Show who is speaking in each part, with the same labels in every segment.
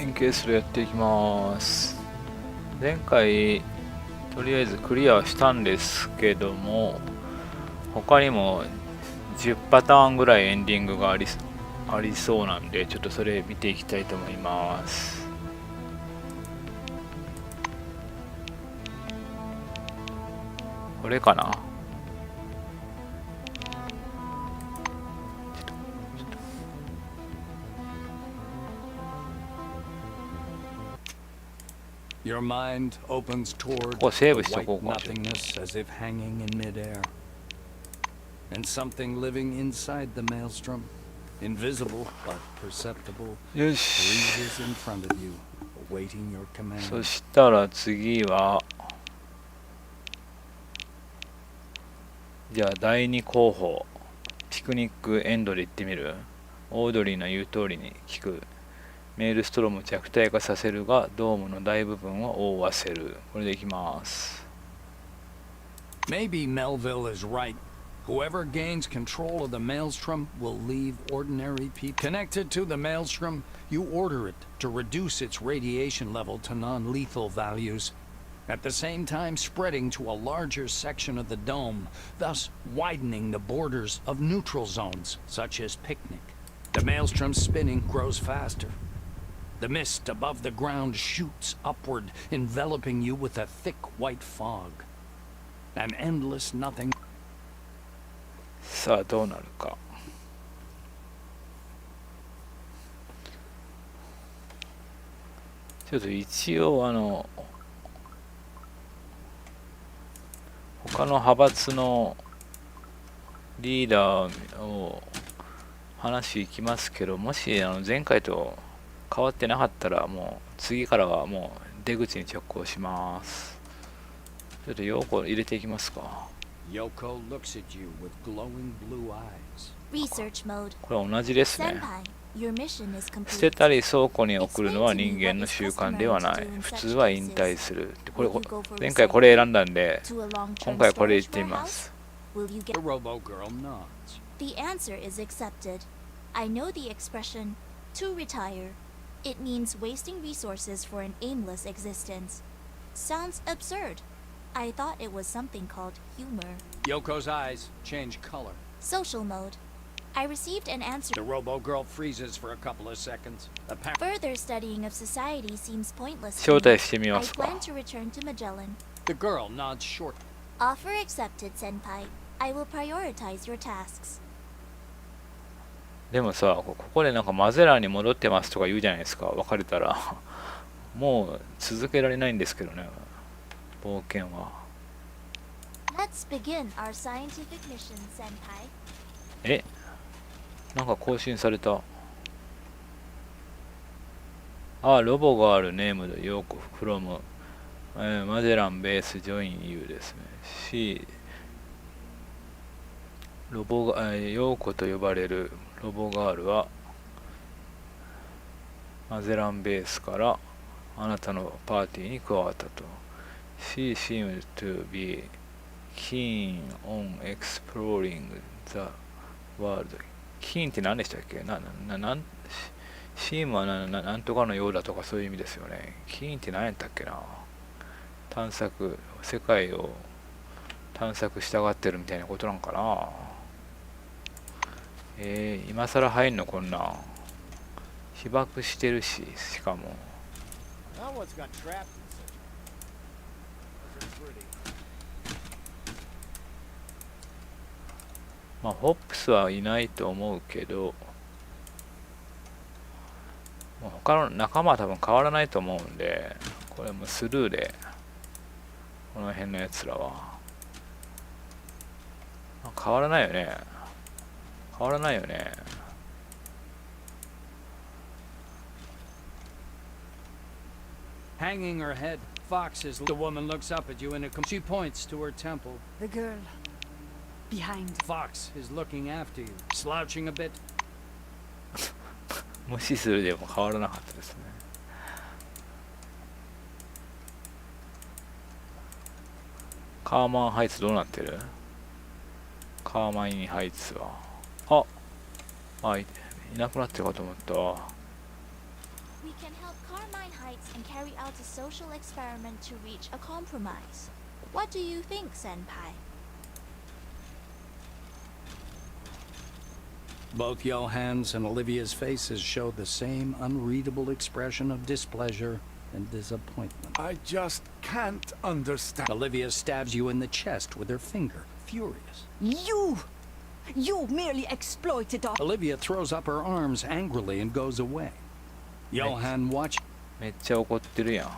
Speaker 1: エンケースドやっていきます。前回とりあえずクリアしたんですけども、他にも10パターンぐらいエンディングがありそうなんで、ちょっとそれ見ていきたいと思います。これかな。
Speaker 2: Your mind opens toward
Speaker 1: ここセーブ
Speaker 2: the
Speaker 1: しと
Speaker 2: white
Speaker 1: こうか。
Speaker 2: nothingness as if hanging in midair. And something living inside the maelstrom, invisible but perceptible,
Speaker 1: よし。
Speaker 2: breezes in front of you, awaiting your
Speaker 1: そ
Speaker 2: command.
Speaker 1: したら次は、じゃあ第2候補、ピクニックエンドで行ってみる。オードリーの言う通りに聞く。メールストロムを弱体化させるが、ドームの大部分を覆わせる。これでいきます。
Speaker 2: Maybe Melville is right. Whoever gains control of the maelstrom will leave ordinary people. Connected to the maelstrom, you order it to reduce its radiation level to non-lethal values, at the same time spreading to a larger section of the dome, thus widening the borders of neutral zones, such as picnic. The maelstrom's spinning grows faster. The mist above the ground shoots upward, enveloping you with a thick white fog. An endless nothing.
Speaker 1: さあどうなるか。ちょっと一応他の派閥のリーダーを話いきますけど、もし前回と変わってなかったら、もう次からはもう出口に直行します。ちょっとヨーコ入れていきますか。
Speaker 2: Yoko looks at you with glowing blue eyes.
Speaker 3: Research mode.
Speaker 1: これは同じですね。
Speaker 3: Senpai, your mission is
Speaker 1: 捨て
Speaker 3: complete.
Speaker 1: たり倉庫に送るのは人間の習慣ではない。普通は引退する。これ前回これ選んだんで、
Speaker 3: To a long-term
Speaker 1: 今回これ言
Speaker 3: storage
Speaker 1: ってみま
Speaker 3: warehouse?
Speaker 1: す。
Speaker 3: Will you
Speaker 2: The
Speaker 3: get?
Speaker 2: robo girl nods.
Speaker 3: The answer is accepted. I know the expression "to retire." It means wasting resources for an aimless existence. Sounds absurd. I thought it was something called humor.
Speaker 2: Yoko's eyes change color.
Speaker 3: Social mode. I received an answer.
Speaker 2: The robo girl freezes for a couple of seconds.
Speaker 3: Further studying of society seems pointless.
Speaker 1: 招
Speaker 3: to me.
Speaker 1: 待してみ
Speaker 3: I
Speaker 1: ますか。
Speaker 3: plan to return to Magellan.
Speaker 2: The girl nods short.
Speaker 3: Offer accepted, Senpai. I will prioritize your tasks.
Speaker 1: でもさ、ここでなんかマゼランに戻ってますとか言うじゃないですか。別れたらもう続けられないんですけどね、冒険は。
Speaker 3: Let's begin our scientific mission, Senpai.
Speaker 1: え、なんか更新された。あ、ロボがあるネームでヨーコフロム、マゼランベースジョイン U ですね。C ロボが、ヨーコと呼ばれるロボガールはマゼランベースからあなたのパーティーに加わったと。 She seems to be keen on exploring the world. keen って何でしたっけ。シームはなんとかのようだとかそういう意味ですよね。keen って何やったっけな。探索、世界を探索したがってるみたいなことなんかな。今更入んのこんなん。被爆してるし、しかも。まあ、ホップスはいないと思うけど、他の仲間は多分変わらないと思うんで、これもスルーで、この辺のやつらは。変わらないよね。変わらないよね。
Speaker 2: Hanging her head, Fox is. The woman looks up at you and she points to her temple.
Speaker 4: The girl. Behind.
Speaker 2: Fox is looking after you, slouching a bit.
Speaker 1: 無視するでも変わらなかったですね。カーマンハイツどうなってる？カーマインハイツは。いなくなってるかと思ったわ。
Speaker 3: We can help Carmine Heights and carry out a social experiment to reach a compromise. What do you think, Senpai?
Speaker 2: Both Johan's and Olivia's faces show the same unreadable expression of displeasure and disappointment.
Speaker 5: I just can't understand.
Speaker 2: Olivia stabs you in the chest with her finger, furious.
Speaker 4: You merely exploited our...
Speaker 2: Olivia throws up her arms angrily and goes away. Johan watches.
Speaker 1: めっちゃ怒ってるやん。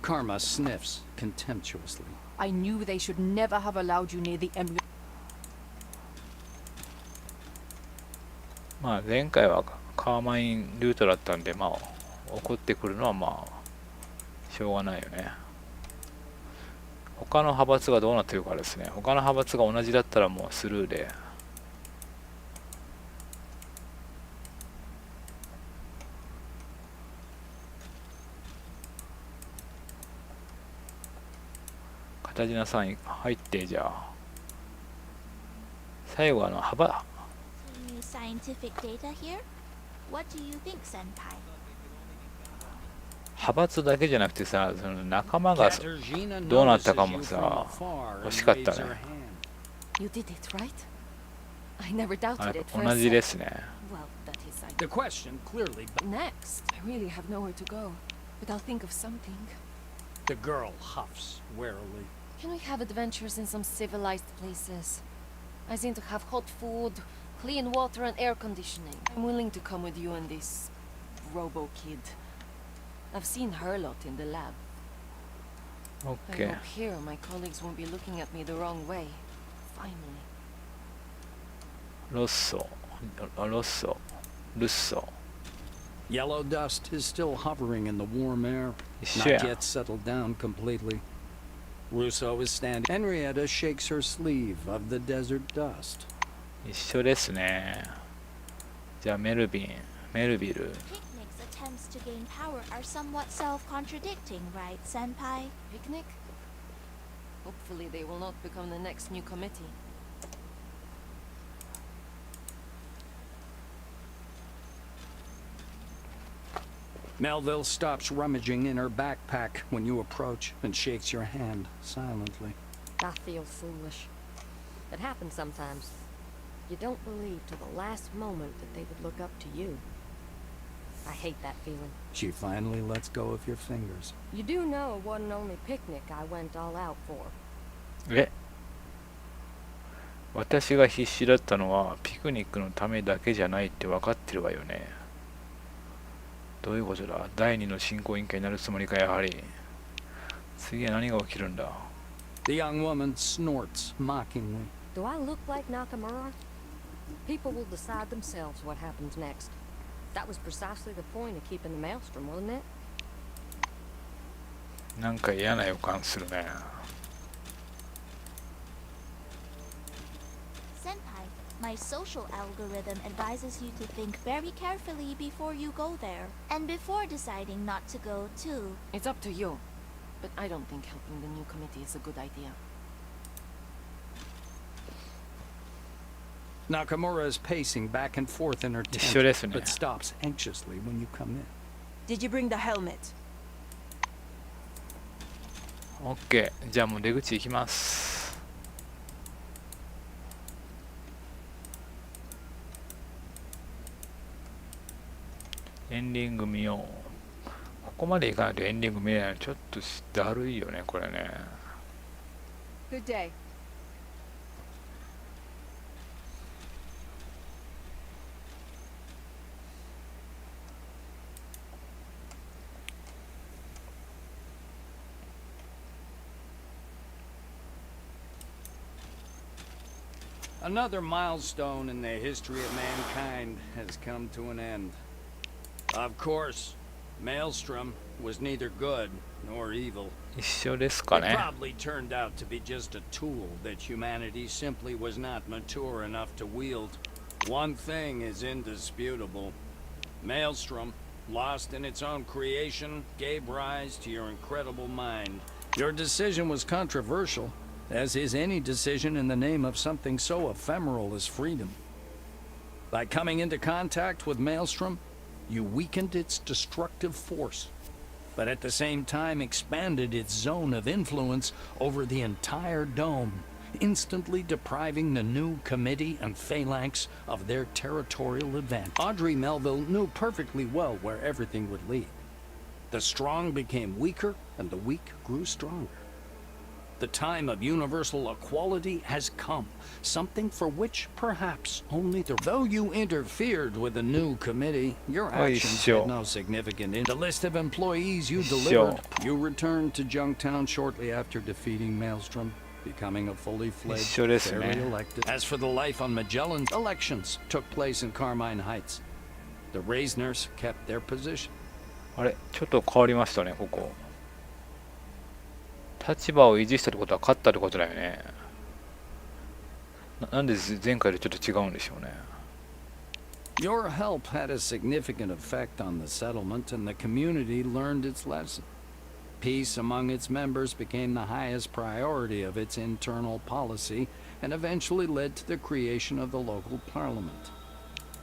Speaker 2: Karma sniffs contemptuously.
Speaker 4: I knew they should never have allowed you near the emblem.
Speaker 1: まあ前回はカーマインルートだったんで、まあ怒ってくるのはまあしょうがないよね。他の派閥がどうなってるかですね。他の派閥が同じだったらもうスルーで。片島さん入ってじゃあ最後派閥
Speaker 3: New scientific data here? What do you think, Senpai?
Speaker 1: 派閥だけじゃなくてさ、その仲間がどうなったかもさ欲しかったね。
Speaker 4: You did it, right? I never doubted it for
Speaker 1: 同
Speaker 4: a
Speaker 1: じで
Speaker 4: sec.
Speaker 1: すね。
Speaker 4: Well, that is
Speaker 2: The question clearly.
Speaker 4: Next, I really have nowhere to go, but I'll think of something.
Speaker 2: The girl huffs warily.
Speaker 4: Can we have adventures in some civilized places? I seem to have hot food, clean water and air conditioning. I'm willing to come with you and this robo-kid. I've seen her lot in the lab. I
Speaker 1: OK。
Speaker 4: hope here my colleagues won't be looking at me the wrong way. Finally.
Speaker 1: ロッソ、ルッソ。
Speaker 2: Yellow dust is still hovering in the warm air,
Speaker 1: 一緒や
Speaker 2: not yet settled down completely. Russo is standing. Henrietta shakes her sleeve of the desert dust.
Speaker 1: 一緒ですね。じゃあメルビル。
Speaker 3: Picnic's attempts to gain power are somewhat self-contradicting, right, Senpai?
Speaker 4: Picnic? Hopefully they will not become the next new committee.
Speaker 2: Melville stops rummaging in her backpack when you approach and shakes your hand silently.
Speaker 6: I feel foolish. It happens sometimes. You don't believe till the last moment that they would look up to you. I hate that feeling.
Speaker 2: She finally lets go of your fingers.
Speaker 6: You do know it wasn't only picnic I went all out for.
Speaker 1: 私が必死だったのはピクニックのためだけじゃないって分かってるわよね。どういうことだ。第二の進行委員会になるつもりかやはり。次は何が起きるんだ。
Speaker 2: The young woman snorts mockingly.
Speaker 6: Do I look like Nakamura? People will decide themselves what happens next. That was precisely the point of keeping the maelstrom, wasn't it?
Speaker 1: なんか嫌な予感するね。
Speaker 3: Senpai, my social algorithm advises you to think very carefully before you go there, and before deciding not to go too.
Speaker 4: It's up to you, but I don't think helping the new committee is a good idea.
Speaker 2: Nakamura is pacing back and forth in her
Speaker 1: 一緒です
Speaker 2: tent,
Speaker 1: ね。
Speaker 2: but stops anxiously when you come in.
Speaker 7: Did you bring the helmet?
Speaker 1: OK。じゃあもう出口行きます。エンディング見よう。ここまで行かないとエンディング見れないのちょっとだるいよね、これね。
Speaker 6: Good day.
Speaker 2: Another milestone in the history of mankind has come to an end. Of course, Maelstrom was neither good nor evil.
Speaker 1: 一緒ですか
Speaker 2: It
Speaker 1: ね。
Speaker 2: probably turned out to be just a tool that humanity simply was not mature enough to wield. One thing is indisputable. Maelstrom, lost in its own creation, gave rise to your incredible mind. Your decision was controversial, as is any decision in the name of something so ephemeral as freedom. By coming into contact with Maelstrom, you weakened its destructive force, but at the same time expanded its zone of influence over the entire dome, instantly depriving the new committee and phalanx of their territorial advantage. Audrey Melville knew perfectly well where everything would lead. The strong became weaker, and the weak grew stronger. The time of universal equality has come, something for which perhaps only the... Though you interfered with the new committee, your actions had no significant... In the list of employees you delivered, you returned to Junktown shortly after defeating Maelstrom, becoming a fully fledged, fairly elected. As for the life on Magellan, elections took place in Carmine Heights. The Reisners kept their position.
Speaker 1: あれ、ちょっと変わりましたね、ここ。立場を維持したってことは勝ったってことだよね。なんで前回とちょっと違うんでしょうね。
Speaker 2: Your help had a significant effect on the settlement, and the community learned its lesson. Peace among its members became the highest priority of its internal policy, and eventually led to the creation of the local parliament.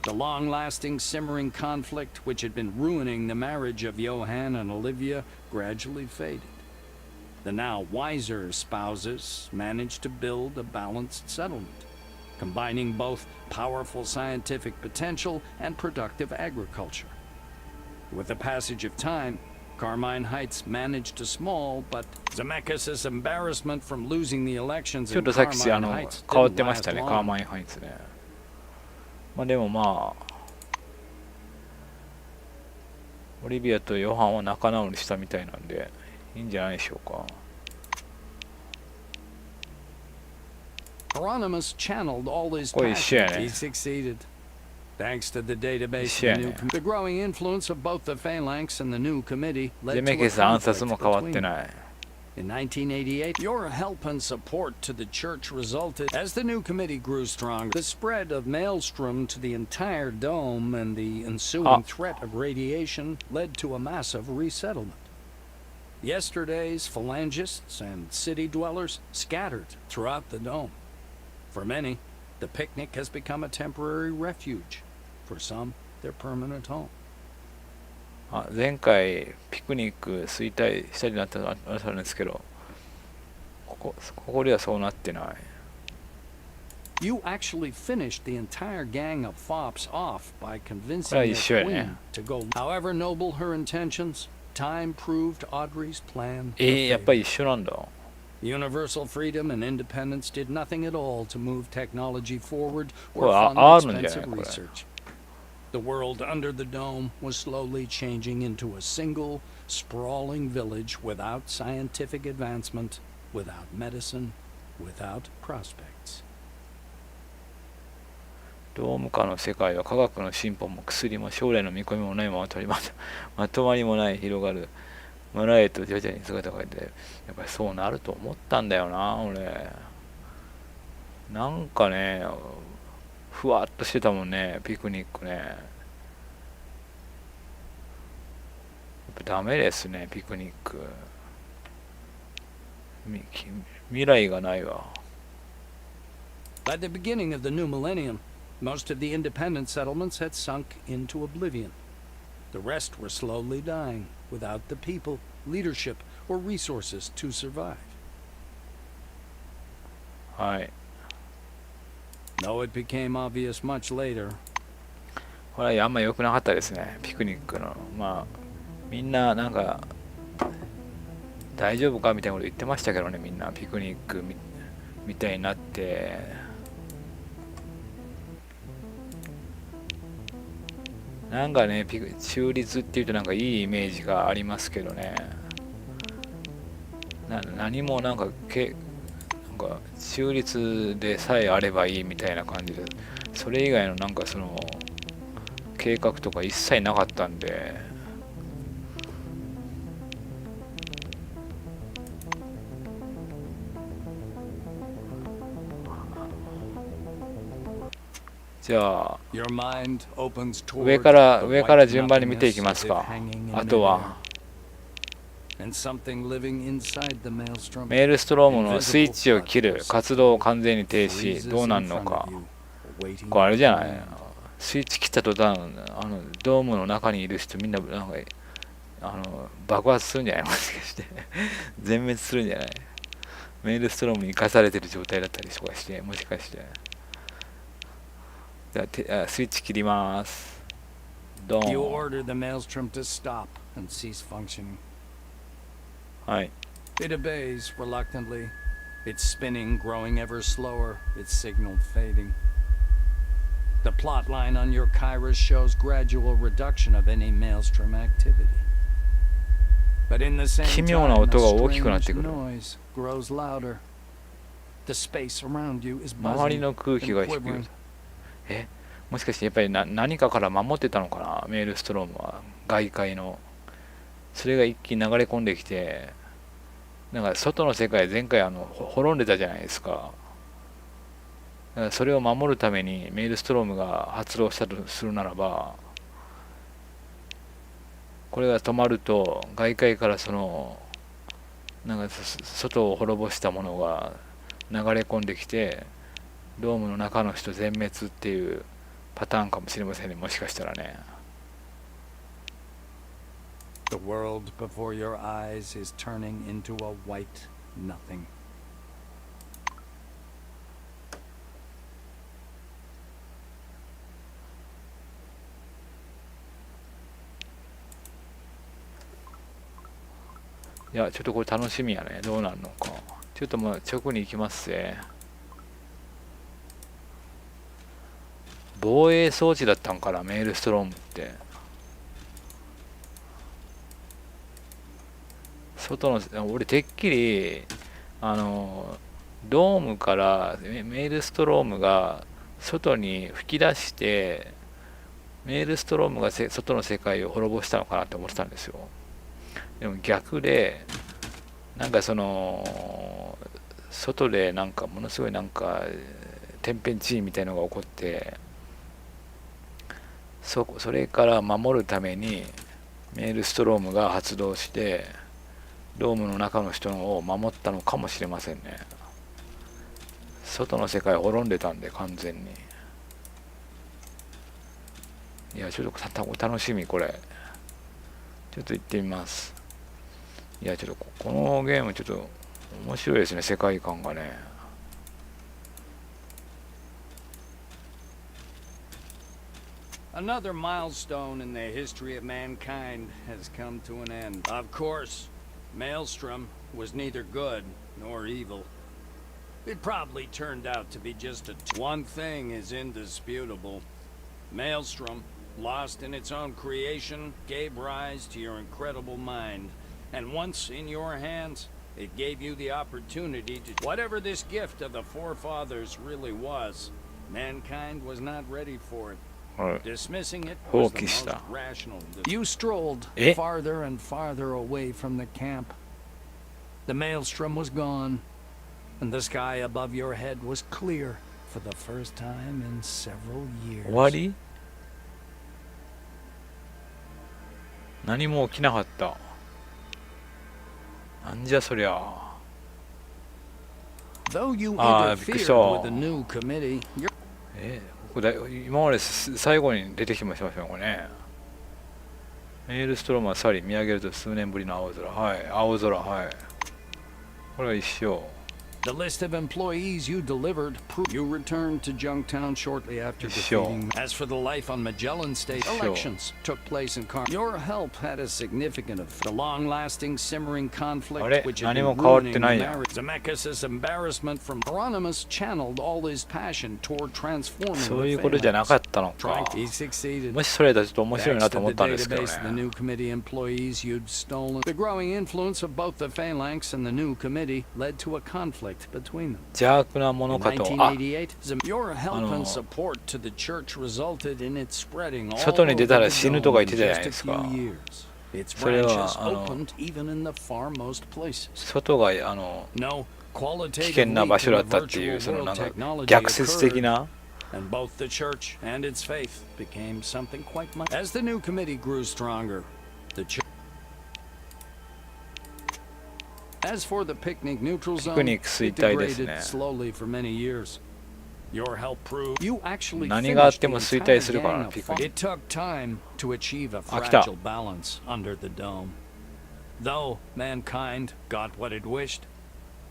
Speaker 2: The long-lasting, simmering conflict, which had been ruining the marriage of Johann and Olivia, gradually faded. The now wiser spouses managed to build a balanced settlement, combining both powerful scientific potential and productive agriculture. With the passage of time, Carmine Heights managed a small, but Zemeckis' embarrassment from losing the elections
Speaker 1: ちょっ
Speaker 2: in
Speaker 1: とさっき
Speaker 2: Carmine Heights
Speaker 1: 変わっ
Speaker 2: didn't
Speaker 1: てまし
Speaker 2: last
Speaker 1: たね、カー
Speaker 2: long.
Speaker 1: マインハイツね。まあでもまあ、オリビアとヨハンは仲直りしたみたいなんで、いいんじゃないでしょうか。
Speaker 2: Hieronymus channeled all his
Speaker 1: これ一緒や
Speaker 2: passion.
Speaker 1: ね。
Speaker 2: He succeeded. Thanks to the database
Speaker 1: 一緒や
Speaker 2: and the
Speaker 1: ね。
Speaker 2: new the growing influence of both the phalanx and the new committee
Speaker 1: ゼ
Speaker 2: led
Speaker 1: メ
Speaker 2: to
Speaker 1: ケ
Speaker 2: a
Speaker 1: ス暗殺
Speaker 2: conflict
Speaker 1: も変わっ
Speaker 2: between
Speaker 1: て
Speaker 2: them.
Speaker 1: ない。
Speaker 2: In 1988, your help and support to the church resulted, as the new committee grew stronger, the spread of Maelstrom to the entire dome and the ensuing threat of radiation led to a massive resettlement. Yesterday's phalangists and city dwellers scattered throughout the dome. For many, the picnic has become a temporary refuge. For some, their permanent home.
Speaker 1: あ、前回ピクニック衰退したりなったのあるんですけど、ここではそうなってない。
Speaker 2: You actually finished the entire gang of fops off by
Speaker 1: これ
Speaker 2: convincing
Speaker 1: は
Speaker 2: their
Speaker 1: 一緒やね。
Speaker 2: queen to go. However noble her intentions, time proved Audrey's plan.
Speaker 1: やっぱり一緒なんだ。
Speaker 2: Universal freedom and independence did nothing at all to move technology forward
Speaker 1: これ
Speaker 2: or
Speaker 1: あ
Speaker 2: fund
Speaker 1: あるんじゃない
Speaker 2: expensive
Speaker 1: これ。
Speaker 2: research. The world under the dome was slowly changing into a single, sprawling village without scientific advancement, without medicine, without prospects.
Speaker 1: ドーム下の世界は科学の進歩も薬も将来の見込みもないまままとまりもない広がる村へと徐々に姿が変えて、やっぱりそうなると思ったんだよな、俺。なんかね、ふわっとしてたもんね、ピクニックね。やっぱダメですね、ピクニック。未来がないわ。
Speaker 2: By the beginning of the new millennium, most of the independent settlements had sunk into oblivion. The rest were slowly dying, without the people, leadership, or resources to survive.
Speaker 1: はい。
Speaker 2: Though it became obvious much later.
Speaker 1: これはあんま良くなかったですね、ピクニックの。まあ、みんななんか、大丈夫かみたいなこと言ってましたけどね、みんな。ピクニックみたいになって。なんかね、中立っていうとなんかいいイメージがありますけどね。何もなんか中立でさえあればいいみたいな感じで、それ以外のなんかその計画とか一切なかったんで、じゃあ上から順番に見ていきますか。あとはメールストロームのスイッチを切る、活動を完全に停止、どうなるのか。これあれじゃない、スイッチ切った途端ドームの中にいる人みんななんか爆発するんじゃないもしかして全滅するんじゃない。メイルストロームに生かされてる状態だったりとかしてもしかして。じゃあスイッチ切ります。ド
Speaker 2: You
Speaker 1: ーン。
Speaker 2: order the maelstrom to stop and cease functioning.
Speaker 1: はい。
Speaker 2: It obeys reluctantly. Its spinning growing ever slower, its signal fading. The plot line on your Kairos shows gradual reduction of any maelstrom activity. But in the same
Speaker 1: 奇妙な
Speaker 2: time,
Speaker 1: 音が
Speaker 2: a
Speaker 1: 大きくなって
Speaker 2: strange
Speaker 1: くる。
Speaker 2: noise grows louder. The space around you is
Speaker 1: 周り
Speaker 2: buzzing
Speaker 1: の空気
Speaker 2: and
Speaker 1: が低い。
Speaker 2: quivering.
Speaker 1: もしかしてやっぱり何かから守ってたのかな、メールストロームは。外界の。それが一気に流れ込んできて、なんか外の世界前回滅んでたじゃないですか。だからそれを守るためにメールストロームが発動したとするならば、これが止まると外界からなんか外を滅ぼしたものが流れ込んできて、ドームの中の人全滅っていうパターンかもしれませんね、もしかしたらね。
Speaker 2: The world before your eyes is turning into a white nothing.
Speaker 1: いや、ちょっとこれ楽しみやね。どうなるのか。ちょっともう直に行きますぜ。防衛装置だったんかな、メールストロームって。外の、俺てっきり、ドームからメールストロームが外に吹き出して、メールストロームが外の世界を滅ぼしたのかなって思ってたんですよ。でも逆で、なんか外でなんかものすごいなんか天変地異みたいなのが起こって、それから守るためにメールストロームが発動してドームの中の人を守ったのかもしれませんね。外の世界滅んでたんで完全に。いやちょっと楽しみこれ。ちょっと行ってみます。いやちょっとこのゲームちょっと面白いですね、世界観がね。
Speaker 2: Another milestone in the history of mankind has come to an end. Of course, Maelstrom was neither good nor evil. It probably turned out to be just one thing is indisputable. Maelstrom, lost in its own creation, gave rise to your incredible mind. And once in your hands, it gave you the opportunity to... Whatever this gift of the forefathers really was, mankind was not ready for it. Dismissing it was the most rational. You strolled farther and farther away from the camp. The maelstrom was gone, and the sky above your head was clear for the first time in several years.
Speaker 1: 終わり？何も起きなかった。なんじゃそりゃ。
Speaker 2: Though you interfered with the new committee,
Speaker 1: これ今まで最後に出てきましたよこれね。メールストロームは去り見上げると数年ぶりの青空。はい、青空、はい。これは一緒。
Speaker 2: the list of employees you delivered proved you returned to Junktown shortly after defeating. As for the life on Magellan State, elections took place in Your help had a significant effect. The long-lasting, simmering conflict which had been ruining the marriage. Zemeckis' embarrassment from Hieronymus channeled all his passion toward transforming
Speaker 1: そう
Speaker 2: the
Speaker 1: いうことじゃなかったのか。
Speaker 2: He succeeded.
Speaker 1: もしそれだとちょっと面白いなと思ったんですけどね。
Speaker 2: Thanks to the database of the new committee employees you'd stolen. The growing influence of both the Phalanx and the new committee led to a conflict between them.
Speaker 1: 邪悪なものかと。あ、
Speaker 2: Your help and support to the church resulted in it spreading all
Speaker 1: 外に出たら
Speaker 2: over
Speaker 1: 死ぬ
Speaker 2: the
Speaker 1: とか
Speaker 2: dome
Speaker 1: 言ってたじゃ
Speaker 2: in
Speaker 1: ないで
Speaker 2: just
Speaker 1: す
Speaker 2: a
Speaker 1: か。
Speaker 2: few years. Its
Speaker 1: それは
Speaker 2: branches opened even in the farmost places.
Speaker 1: 外が
Speaker 2: No
Speaker 1: 危険な
Speaker 2: qualitative
Speaker 1: 場
Speaker 2: leap
Speaker 1: 所だ
Speaker 2: in
Speaker 1: ったっ
Speaker 2: the
Speaker 1: ていう
Speaker 2: virtual
Speaker 1: その
Speaker 2: world
Speaker 1: なんか
Speaker 2: technology
Speaker 1: 逆説的
Speaker 2: occurred,
Speaker 1: な。
Speaker 2: and both the church and its faith became something quite much. As the new committee grew stronger, the church. As for the picnic neutral zone,
Speaker 1: ピクニック衰
Speaker 2: it
Speaker 1: 退です
Speaker 2: degraded
Speaker 1: ね。
Speaker 2: slowly for many years. Your help proved you actually
Speaker 1: 何があっ
Speaker 2: finished
Speaker 1: て
Speaker 2: the
Speaker 1: も衰
Speaker 2: entire
Speaker 1: 退するから
Speaker 2: gang
Speaker 1: な
Speaker 2: of
Speaker 1: ピク
Speaker 2: fun.
Speaker 1: ニ
Speaker 2: It took time to achieve a
Speaker 1: あ、来た。
Speaker 2: fragile balance under the dome. Though mankind got what it wished,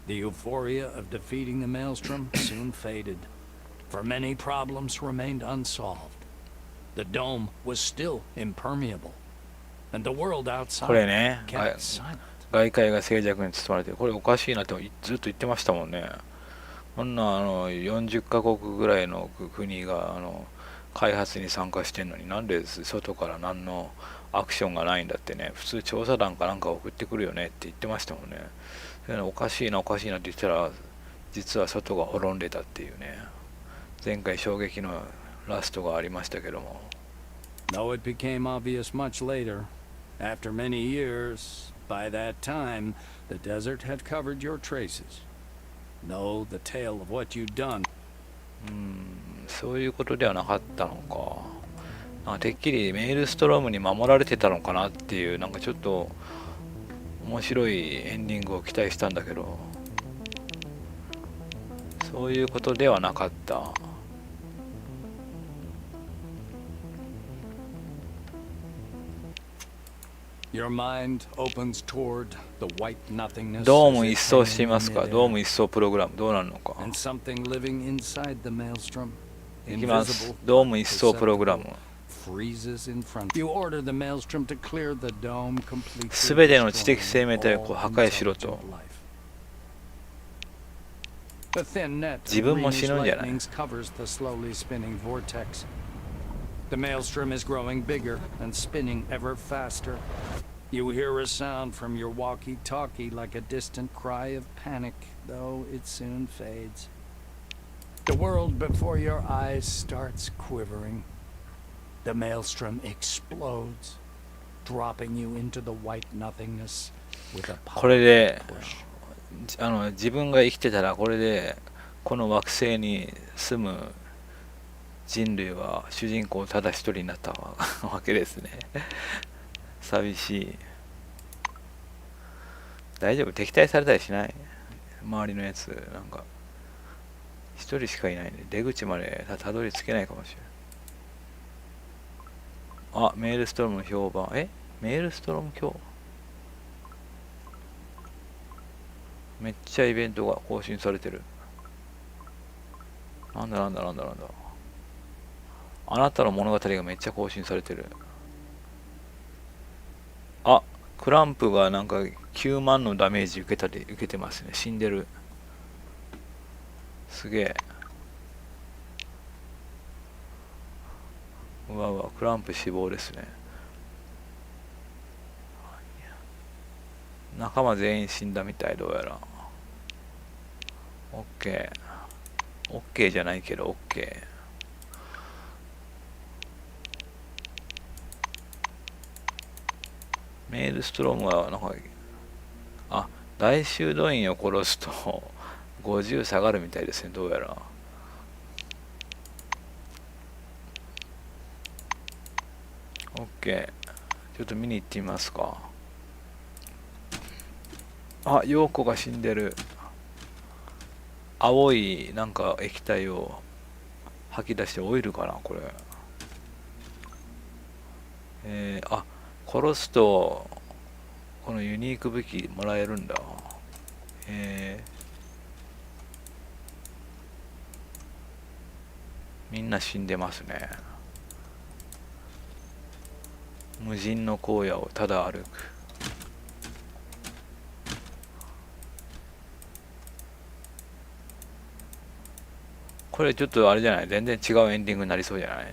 Speaker 2: the euphoria of defeating the Maelstrom soon faded, for many problems remained unsolved. The dome was still impermeable, and the world
Speaker 1: これ
Speaker 2: outside
Speaker 1: ね、
Speaker 2: kept silent.
Speaker 1: 外界が静寂に包まれてる。これおかしいなってずっと言ってましたもんね。こんな40カ国ぐらいの国が開発に参加してんのになんで外から何のアクションがないんだってね。普通調査団かなんか送ってくるよねって言ってましたもんね。それおかしいなおかしいなって言ったら実は外が滅んでたっていうね。前回衝撃のラストがありましたけども。
Speaker 2: Though it became obvious much later, after many years, by that time, the desert had covered your traces. Know the tale of what you'd done.
Speaker 1: そういうことではなかったのか。なんかてっきりメールストロームに守られてたのかなっていうなんかちょっと面白いエンディングを期待したんだけど、そういうことではなかった。
Speaker 2: Your mind opens toward the white nothingness
Speaker 1: ドー
Speaker 2: as
Speaker 1: ム
Speaker 2: it
Speaker 1: 一掃
Speaker 2: hangs
Speaker 1: していますか。
Speaker 2: in
Speaker 1: ドーム
Speaker 2: midair,
Speaker 1: 一掃プログラムどうなるのか。
Speaker 2: and something living inside the maelstrom,
Speaker 1: いきます。
Speaker 2: invisible
Speaker 1: ドー
Speaker 2: but
Speaker 1: ム一掃プログラム。
Speaker 2: perceptible, freezes in front. You order the maelstrom to clear the dome completely,
Speaker 1: すべての知的生命体を
Speaker 2: destroying
Speaker 1: こう
Speaker 2: all
Speaker 1: 破壊しろと。
Speaker 2: intelligent life. The thin net
Speaker 1: 自
Speaker 2: of
Speaker 1: 分も
Speaker 2: greenish
Speaker 1: 死ぬんじゃない。
Speaker 2: lightnings covers the slowly spinning vortex. The maelstrom is growing bigger and spinning ever faster. You hear a sound from your walkie-talkie like a distant cry of panic, though it soon fades. The world before your eyes starts quivering. The maelstrom explodes, dropping you into the white nothingness with a
Speaker 1: これ
Speaker 2: powerful
Speaker 1: で
Speaker 2: push.
Speaker 1: 自分が生きてたらこれでこの惑星に住む人類は主人公ただ一人になったわけですね。寂しい。大丈夫？敵対されたりしない？周りのやつなんか一人しかいないんで出口までたどり着けないかもしれない。あ、メールストロームの評判。メールストローム今日めっちゃイベントが更新されてる。なんだ。あなたの物語がめっちゃ更新されてる。あ、クランプがなんか9万のダメージ受けてますね。死んでる。すげえ。うわ、クランプ死亡ですね。仲間全員死んだみたい、どうやら。オッケー。オッケーじゃないけど、オッケー。メールストロームはなんか、大修道院を殺すと50下がるみたいですね、どうやら。オッケー。ちょっと見に行ってみますか。あ、陽子が死んでる。青いなんか液体を吐き出してオイルかな、これ。殺すとこのユニーク武器もらえるんだ。みんな死んでますね。無人の荒野をただ歩く。これちょっとあれじゃない？全然違うエンディングになりそうじゃない？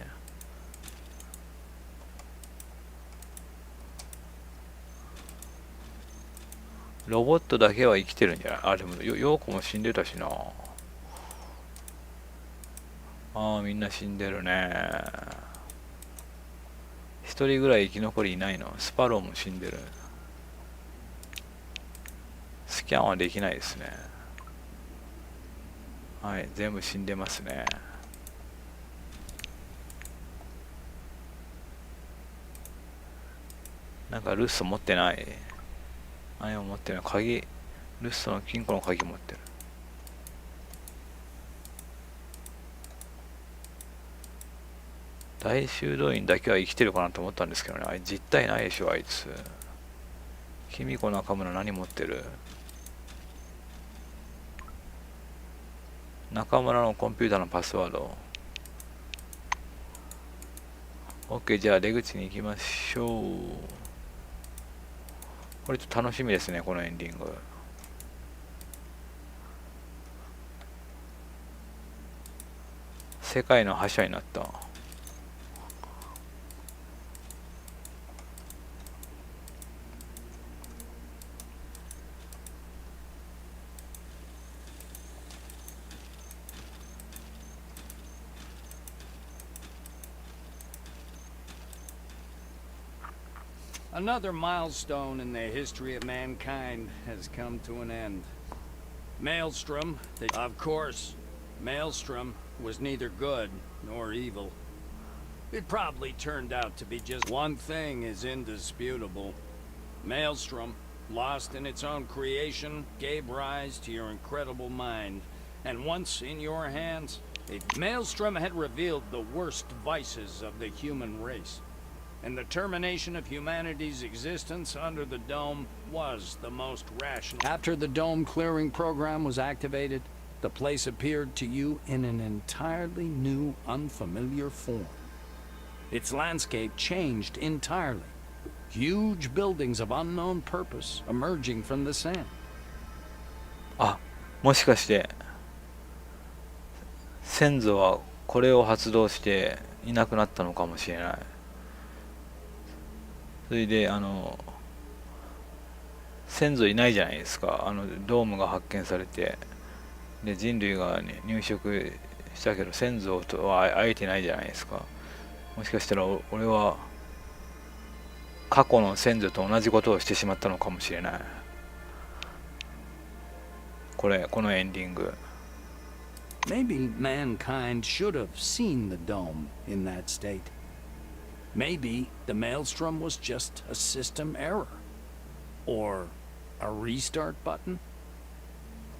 Speaker 1: ロボットだけは生きてるんじゃない？あ、でもヨーコも死んでたしな。みんな死んでるね。一人ぐらい生き残りいないの。スパローも死んでる。スキャンはできないですね。はい、全部死んでますね。なんかルッソ持ってない。何も持ってない。鍵、ルッソの金庫の鍵持ってる。大修道院だけは生きてるかなと思ったんですけどね。あい実体ないでしょ、あいつ。君子中村何持ってる？中村のコンピューターのパスワード。OK、じゃあ出口に行きましょう。これちょっと楽しみですね、このエンディング。世界の覇者になった。
Speaker 2: Another milestone in the history of mankind has come to an end. Maelstrom, of course, Maelstrom was neither good nor evil. It probably turned out to be just one thing is indisputable. Maelstrom, lost in its own creation, gave rise to your incredible mind. And once in your hands, Maelstrom had revealed the worst vices of the human race. And the termination of humanity's existence under the dome was the most rational. After the dome clearing program was activated, the place appeared to you in an entirely new, unfamiliar form. Its landscape changed entirely. Huge buildings of unknown purpose emerging from the sand.
Speaker 1: あ、もしかして先祖はこれを発動していなくなったのかもしれない。それで先祖いないじゃないですか。ドームが発見されて、で人類が、ね、入植したけど先祖とは会えてないじゃないですか。もしかしたら俺は過去の先祖と同じことをしてしまったのかもしれない。このエンディング。
Speaker 2: Maybe mankind should have seen the dome in that state. Maybe the Maelstrom was just a system error. Or a restart button?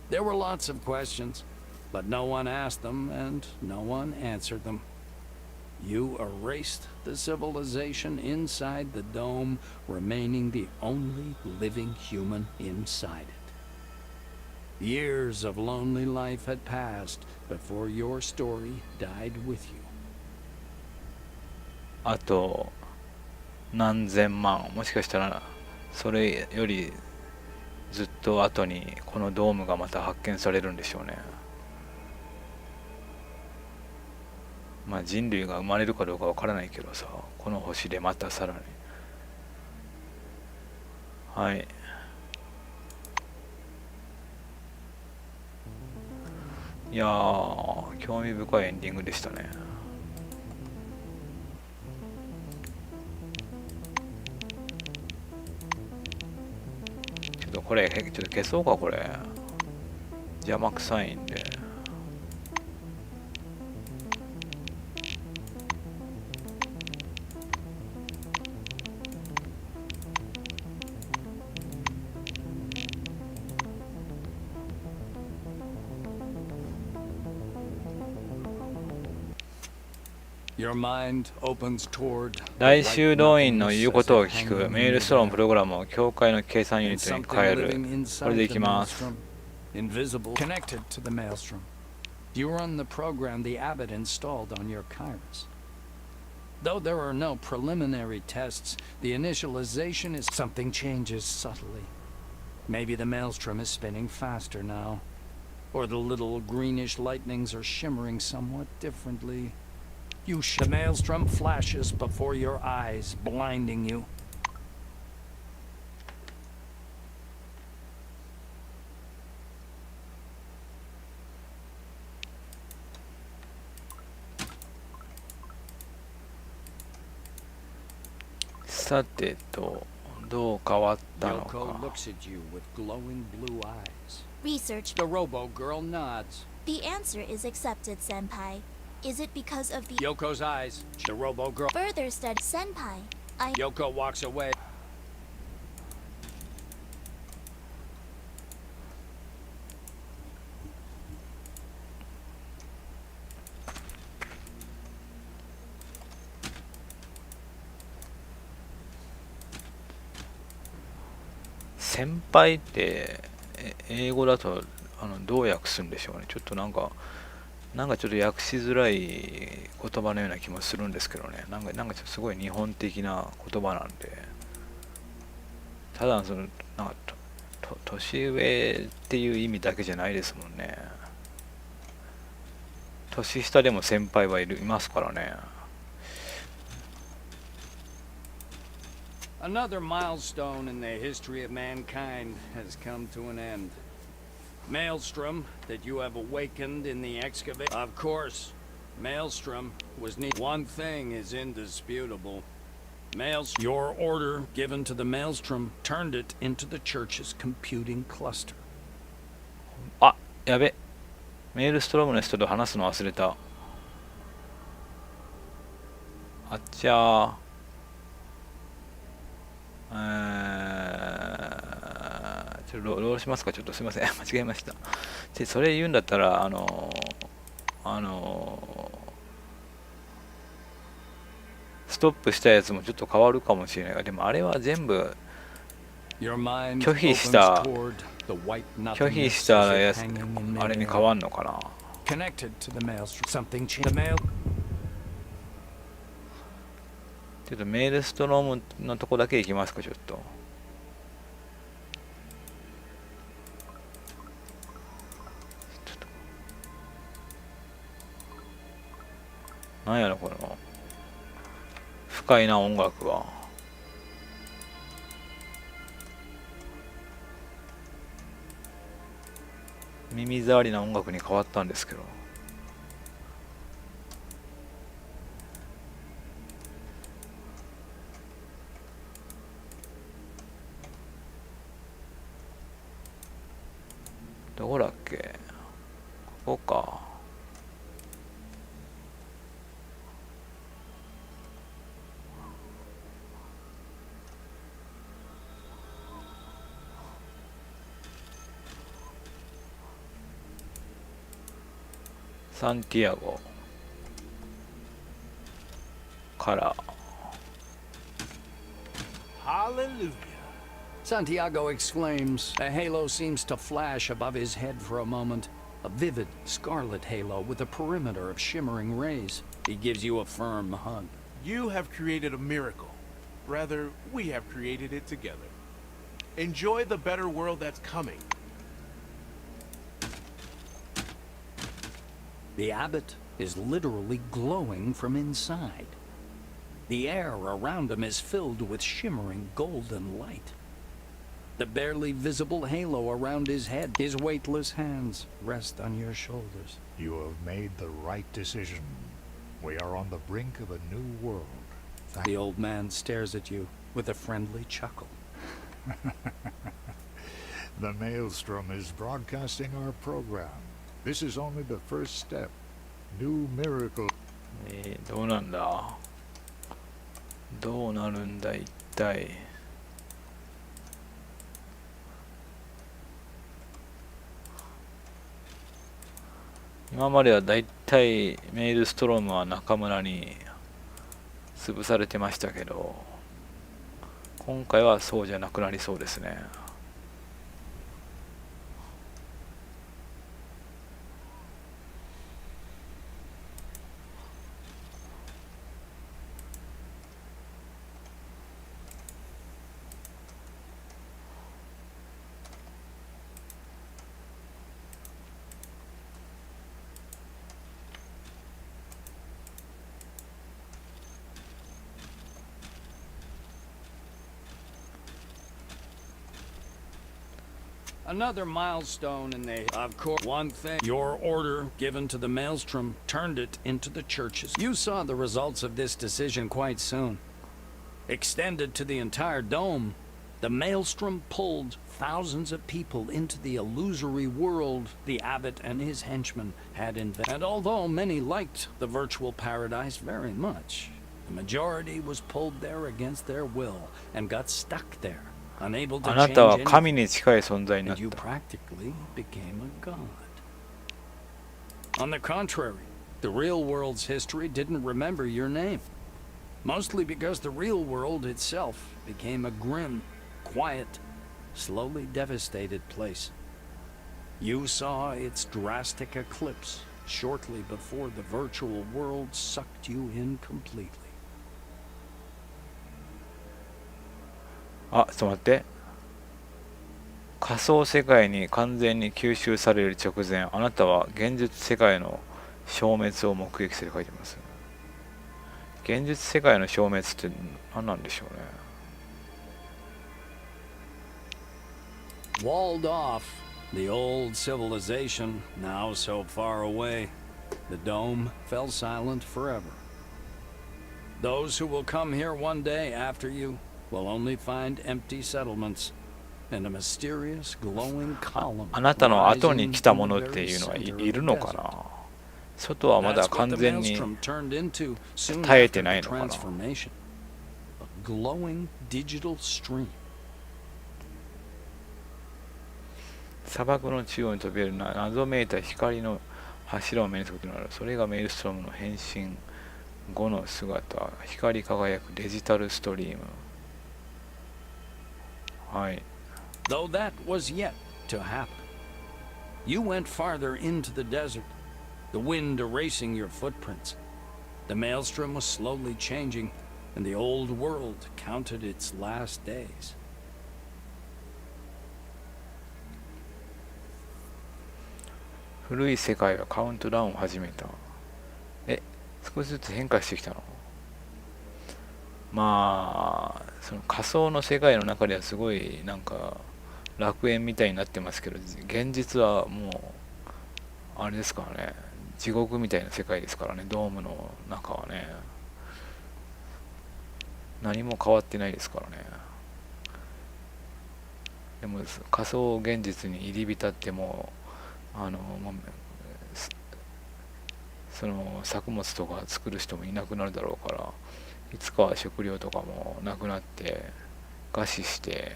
Speaker 2: There were lots of questions, but no one asked them and no one answered them. You erased the civilization inside the dome, remaining the only living human inside it. Years of lonely life had passed before your story died with you.
Speaker 1: あと何千万、もしかしたらそれよりずっと後にこのドームがまた発見されるんでしょうね。まあ人類が生まれるかどうかわからないけどさ、この星でまたさらに。はい。いやー、興味深いエンディングでしたね。これちょっと消そうか。これ邪魔くさいんで。大修道院の言うことを聞くメールストロームプログラムを教会の計算ユニットに変える。これでいきます。
Speaker 2: Connected to the Maelstrom. You run the program the Abbot installed on your Kairos. Though there are no preliminary tests, the initialization is something changes subtly. Maybe the Maelstrom is spinning faster now, or the little greenish lightnings are shimmering somewhat differently. The Maelstrom flashes before your eyes, blinding you. Yoko looks at you with glowing blue eyes.
Speaker 3: Research.
Speaker 2: The robo girl nods.
Speaker 3: The answer is accepted, Senpai. Is it because of the
Speaker 2: Yoko's eyes. The robo girl.
Speaker 3: further study? Senpai,
Speaker 2: Yoko walks away.
Speaker 1: 先輩って英語だとどう訳するんでしょうね。ちょっとなんかちょっと訳しづらい言葉のような気もするんですけどね。なんかちょっとすごい日本的な言葉なんで、ただそのなんか年上っていう意味だけじゃないですもんね。年下でも先輩いますからね。
Speaker 2: Another milestone in the history of mankind has come to an end. Maelstrom that you have awakened in the excavation. Of course, Maelstrom was needed. One thing is indisputable. Your order given to the Maelstrom turned it into the church's computing cluster.
Speaker 1: あ、やべ。メールストロームの人と話すの忘れた。あっちゃちょっとロールしますか。ちょっとすみません。間違えました。それ言うんだったら、ストップしたやつもちょっと変わるかもしれないが、でもあれは全部拒否したやつ、あれに変わんのかな。
Speaker 2: Connected to the maelstrom. Something changed.
Speaker 1: ちょっとメールストロームのとこだけ行きますか、ちょっと。なんやろこの不快な音楽は。耳障りな音楽に変わったんですけど。どこだっけ？ここか。サンティアゴから。
Speaker 5: Hallelujah.
Speaker 2: Santiago exclaims. A halo seems to flash above his head for a moment. A vivid scarlet halo with a perimeter of shimmering rays. He gives you a firm hug.
Speaker 5: You have created a miracle. Rather, we have created it together. Enjoy the better world that's coming.
Speaker 2: The abbot is literally glowing from inside. The air around him is filled with shimmering golden light. The barely visible halo around his head, his weightless hands rest on your shoulders.
Speaker 7: You have made the right decision. We are on the brink of a new world.
Speaker 2: The old man stares at you with a friendly chuckle.
Speaker 7: The Maelstrom is broadcasting our program. This is only the first step. New miracle.
Speaker 1: どうなんだ。どうなるんだ一体。今まではだいたいメールストロームは中村に潰されてましたけど、今回はそうじゃなくなりそうですね。
Speaker 2: Another milestone in the... Of course, one thing. Your order given to the Maelstrom turned it into the churches. You saw the results of this decision quite soon. Extended to the entire dome, the Maelstrom pulled thousands of people into the illusory world the abbot and his henchmen had invented. And although many liked the virtual paradise very much, the majority was pulled there against their will and got stuck there. Unable to
Speaker 1: あな
Speaker 2: change
Speaker 1: たは
Speaker 2: anything,
Speaker 1: 神に近い存在にな
Speaker 2: and
Speaker 1: っ
Speaker 2: you
Speaker 1: た。
Speaker 2: practically became a god. On the contrary, the real world's history didn't remember your name. Mostly because the real world itself became a grim, quiet, slowly devastated place. You saw its drastic eclipse shortly before the virtual world sucked you in completely.
Speaker 1: あ、ちょっと待って。仮想世界に完全に吸収される直前、あなたは現実世界の消滅を目撃すると書いてます。現実世界の消滅って何なんでしょうね。
Speaker 2: Walled off, the old civilization, now so far away, the dome fell silent forever. Those who will come here one day after you will only find empty settlements and a mysterious glowing column
Speaker 1: あなたの後に
Speaker 2: rising
Speaker 1: 来た
Speaker 2: in
Speaker 1: も
Speaker 2: the
Speaker 1: のって
Speaker 2: very
Speaker 1: いうのは
Speaker 2: center
Speaker 1: い
Speaker 2: of
Speaker 1: る
Speaker 2: the
Speaker 1: のか
Speaker 2: desert.
Speaker 1: な。外はまだ
Speaker 2: That's what
Speaker 1: 完
Speaker 2: the
Speaker 1: 全に
Speaker 2: maelstrom turned into soon
Speaker 1: 耐え
Speaker 2: after
Speaker 1: てない
Speaker 2: the
Speaker 1: のかな。
Speaker 2: transformation. A glowing digital stream.
Speaker 1: 砂漠の中央に飛べる謎めいた光の柱を目にすることになる。それがメイルストロームの変身後の姿。光り輝くデジタルストリーム。はい。
Speaker 2: Though that was yet to happen. You went farther into the desert, the wind erasing your footprints. The maelstrom was slowly changing, and the old world counted its last days.
Speaker 1: 古い世界がカウントダウンを始めた。少しずつ変化してきたの。まあその仮想の世界の中ではすごいなんか楽園みたいになってますけど、現実はもうあれですからね、地獄みたいな世界ですからね。ドームの中はね、何も変わってないですからね。でも仮想現実に入り浸ってもその作物とか作る人もいなくなるだろうから、いつかは食料とかもなくなって餓死して、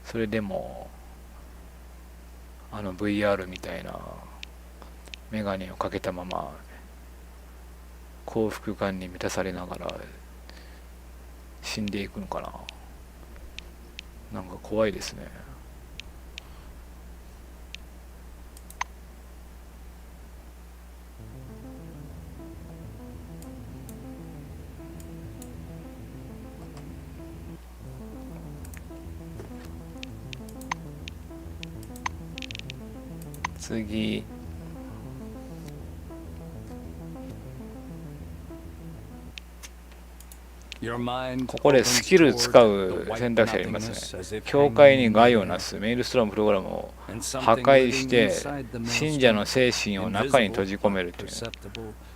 Speaker 1: それでもVR みたいなメガネをかけたまま幸福感に満たされながら死んでいくのかな。なんか怖いですね。次、ここでスキル使う選択肢ありますね。教会に害をなすメイルストロームプログラムを破壊して信者の精神を中に閉じ込めるという、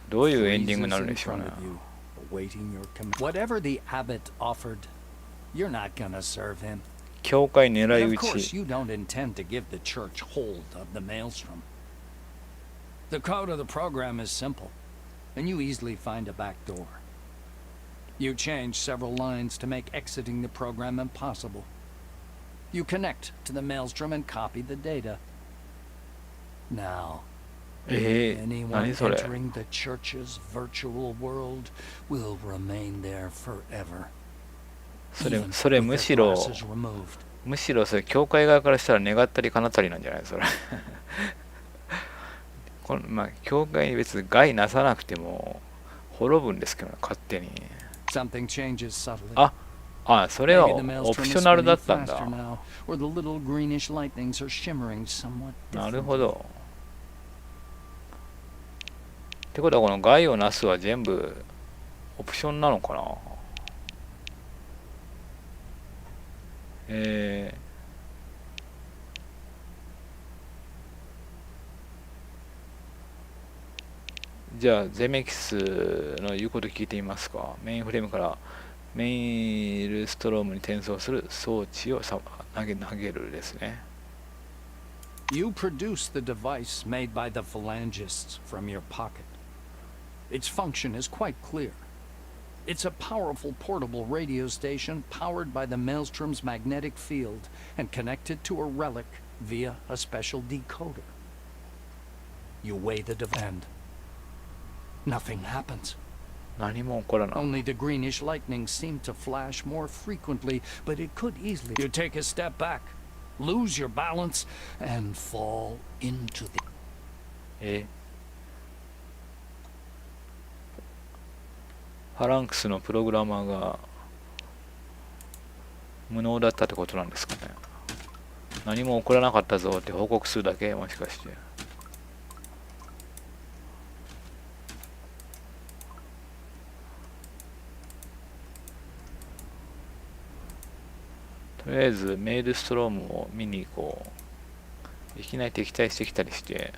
Speaker 1: どういうエンディングになるんでしょうね。
Speaker 2: Whatever the abbot offered, you're not gonna serve him.
Speaker 1: 教会狙
Speaker 2: But
Speaker 1: い
Speaker 2: of
Speaker 1: 撃
Speaker 2: course,
Speaker 1: ち。
Speaker 2: you don't intend to give the church hold of the maelstrom. The code of the program is simple, and you easily find a back door. You change several lines to make exiting the program impossible. You connect to the maelstrom and copy the data. Now, anyone
Speaker 1: 何それ。
Speaker 2: entering the church's virtual world will remain there forever.
Speaker 1: それむしろそれ教会側からしたら願ったり叶ったりなんじゃないそれ。まあ教会に別に害なさなくても滅ぶんですけどね、勝手に。それはオプショナルだったんだ。なるほど。ってことはこの害をなすは全部オプションなのかな。じゃあゼメキスの言うこと聞いてみますか。メインフレームからメイルストロームに転送する装置を投げるですね。
Speaker 2: You produce the device made by the phalangists from your pocket. Its function is quite clear. It's a powerful portable radio station powered by the Maelstrom's magnetic field and connected to a relic via a special decoder. You weigh the demand. Nothing happens.
Speaker 1: 何も起こらない。
Speaker 2: Only the greenish lightning seemed to flash more frequently, but it could easily. You take a step back, lose your balance, and fall into the.
Speaker 1: ファランクスのプログラマーが無能だったってことなんですかね。何も起こらなかったぞって報告するだけ、もしかして。とりあえずメールストロームを見に行こう。いきなり敵対してきたりして。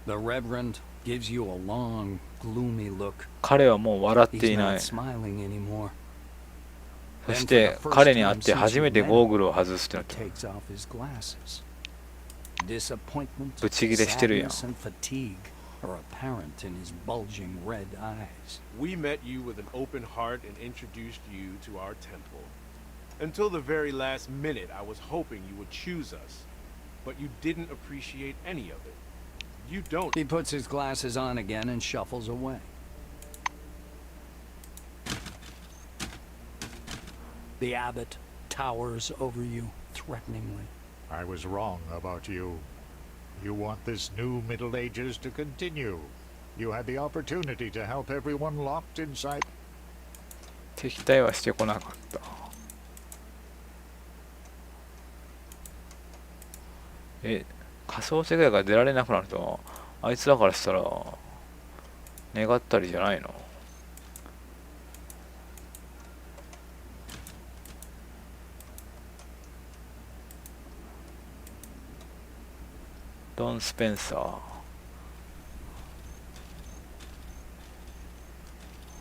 Speaker 2: The Reverend gives you a long, gloomy look.
Speaker 1: 彼はもう笑って
Speaker 2: He's
Speaker 1: いな
Speaker 2: not
Speaker 1: い。
Speaker 2: smiling anymore.
Speaker 1: そして彼に会って初めてゴーグルを外すってなって
Speaker 2: Takes off his glasses. Disappointment,
Speaker 1: ブチギレしてるやん。
Speaker 2: sadness, and fatigue are apparent in his bulging red eyes.
Speaker 5: We met you with an open heart and introduced you to our temple. Until the very last minute, I was hoping you would choose us. But you didn't appreciate any of it. You don't.
Speaker 2: He puts his glasses on again and shuffles away. The abbot towers over you threateningly.
Speaker 7: I was wrong about you. You want this new Middle Ages to continue. You had the opportunity to help everyone locked inside.
Speaker 1: 敵対はしてこなかった。仮想世界が出られなくなると、あいつらからしたら願ったりじゃないの。ドン・スペンサー。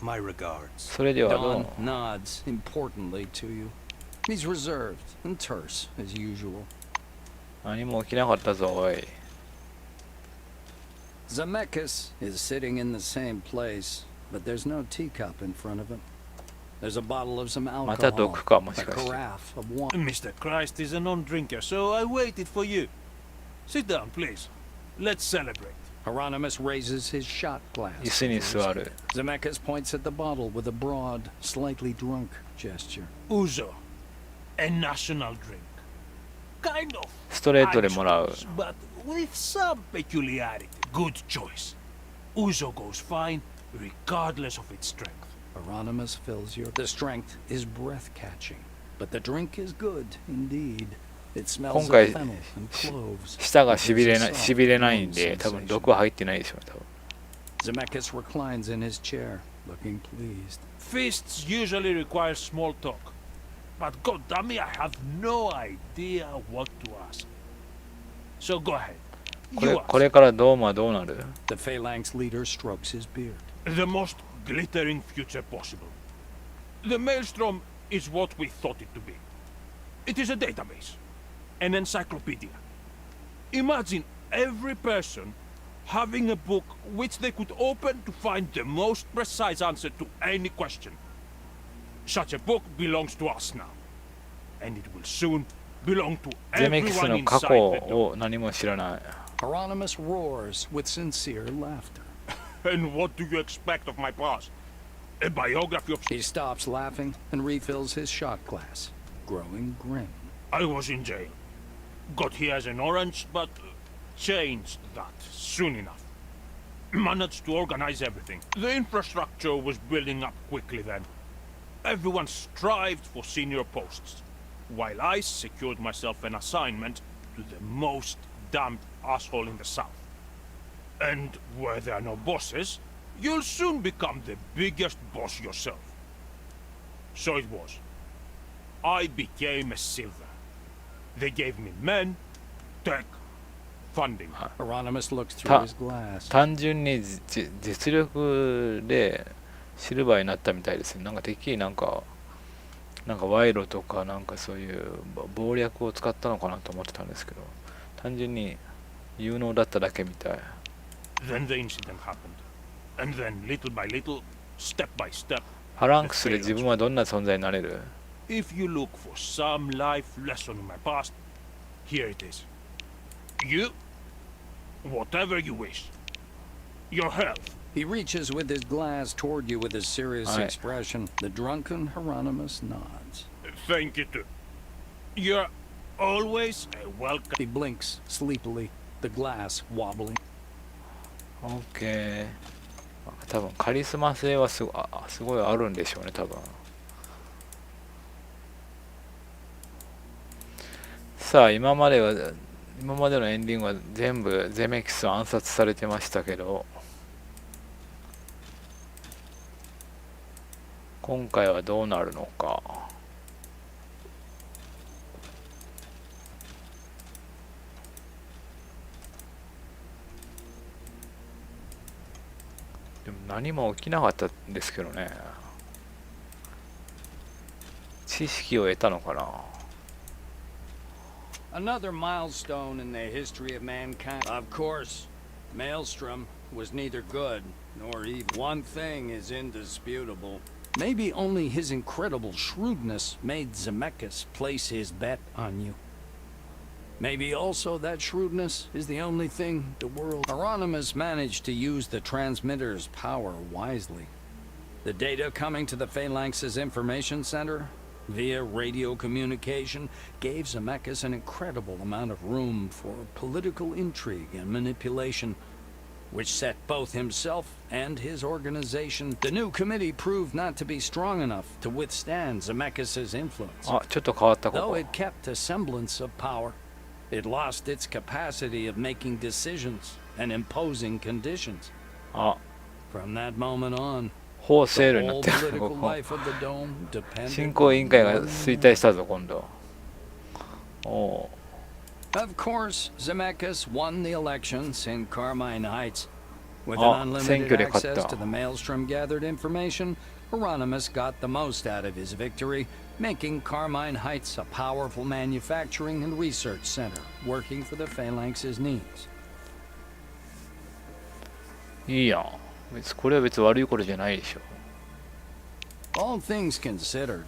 Speaker 8: My regards.
Speaker 1: それではどう
Speaker 2: Don
Speaker 1: も。
Speaker 2: nods importantly to you. He's reserved and terse as usual.
Speaker 1: 何も起きなかったぞ、おい。
Speaker 2: Zemeckis is sitting in the same place, but there's no teacup in front of him. There's a bottle of some
Speaker 1: また
Speaker 2: alcohol,
Speaker 1: 毒か、もし
Speaker 2: a
Speaker 1: かして。
Speaker 2: carafe of wine.
Speaker 8: Mr. Christ is a non-drinker, so I waited for you. Sit down, please. Let's celebrate.
Speaker 2: Hieronymus raises his shot glass.
Speaker 1: 椅子に座る。
Speaker 2: Zemeckis points at the bottle with a broad, slightly drunk gesture.
Speaker 8: Ouzo. A national drink. Kind of.
Speaker 1: ストレートでもらう。
Speaker 8: But with some peculiarity. Good choice. Ouzo goes fine, regardless of its strength.
Speaker 2: Hieronymus fills your... The strength is breath-catching, but the drink is good, indeed. It smells
Speaker 1: 今
Speaker 2: of
Speaker 1: 回
Speaker 2: fennel and cloves.
Speaker 1: 舌がしびれ
Speaker 2: Gives
Speaker 1: な
Speaker 2: a
Speaker 1: い、
Speaker 2: soft,
Speaker 1: しびれないん
Speaker 2: warm
Speaker 1: で、多分
Speaker 2: sensation.
Speaker 1: 毒は入ってないでしょうね、多分。
Speaker 2: Zemeckis reclines in his chair, looking pleased.
Speaker 8: Feasts usually require small talk. But goddammit, I have no idea what to ask. So go ahead.
Speaker 1: これ
Speaker 8: You
Speaker 1: これからどうなる？
Speaker 2: The Phalanx leader strokes his beard.
Speaker 8: ask. The most glittering future possible. The Maelstrom is what we thought it to be. It is a database. An encyclopedia. Imagine every person having a book which they could open to find the most precise answer to any question. Such a book belongs to us now. And it will soon belong to
Speaker 1: ゼメキス
Speaker 8: everyone
Speaker 1: の過
Speaker 8: inside
Speaker 1: 去
Speaker 8: the door.
Speaker 1: を何も知らない。
Speaker 2: Hieronymus roars with sincere laughter.
Speaker 8: And what do you expect of my past? A biography of...
Speaker 2: He stops laughing and refills his shot glass, growing grim.
Speaker 8: I was in jail. Got here as an orange, but changed that soon enough. Managed to organize everything. The infrastructure was building up quickly then. Everyone strived for senior posts, while I secured myself an assignment to the most damned asshole in the South. And where there are no bosses, you'll soon become the biggest boss yourself. So it was. I became a silver. They gave me men, Tech. Funding.
Speaker 2: Hieronymus looks through
Speaker 1: Ta-
Speaker 2: his glass.
Speaker 1: 単純に実力でシルバーになったみたいですね。なんかてっきりなんか賄賂とかなんかそういう謀略を使ったのかなと思ってたんですけど、単純に有能だっただけみたい。
Speaker 8: Then the incident happened. And then, little by little, step by step,
Speaker 1: ファランクスで自分はどんな存在になれる？
Speaker 8: if you look for some life lesson in my past, here it is. You, whatever you wish. Your health.
Speaker 2: He reaches with his glass toward you with a serious
Speaker 1: Aye.
Speaker 2: expression. The drunken Hieronymus nods.
Speaker 8: Thank you too. You're always welcome.
Speaker 2: He blinks sleepily, the glass wobbling.
Speaker 1: OK。多分カリスマ性はすごいあるんでしょうね、多分。さあ、今までのエンディングは全部ゼメキス暗殺されてましたけど、今回はどうなるのか。でも何も起きなかったんですけどね。知識を得たのかな。
Speaker 2: Another milestone in the history of mankind. Of course, Maelstrom was neither good nor evil. One thing is indisputable. Maybe only his incredible shrewdness made Zemeckis place his bet on you. Maybe also that shrewdness is the only thing the world... Hieronymus managed to use the transmitter's power wisely. The data coming to the Phalanx's information center via radio communication gave Zemeckis an incredible amount of room for political intrigue and manipulation, which set both himself and his organization. The new committee proved not to be strong enough to withstand Zemeckis' influence.
Speaker 1: あ、ちょっと変わったこ
Speaker 2: Though
Speaker 1: こ。
Speaker 2: it kept a semblance of power, it lost its capacity of making decisions and imposing conditions.
Speaker 1: あ、
Speaker 2: From that moment on,
Speaker 1: 法セー
Speaker 2: the
Speaker 1: ルにな
Speaker 2: whole
Speaker 1: ってる。こ
Speaker 2: political
Speaker 1: こ
Speaker 2: life of the dome depended
Speaker 1: 進行委員会が衰退したぞ、今度。おお。
Speaker 2: Of course, Zemeckis won the elections in Carmine Heights. With
Speaker 1: Oh,
Speaker 2: an unlimited
Speaker 1: 選挙で勝った。
Speaker 2: access to the Maelstrom gathered information, Hieronymus got the most out of his victory, making Carmine Heights a powerful manufacturing and research center, working for the Phalanx's needs.
Speaker 1: いいやん。これは別に悪いことじゃないでしょ。
Speaker 2: All things considered,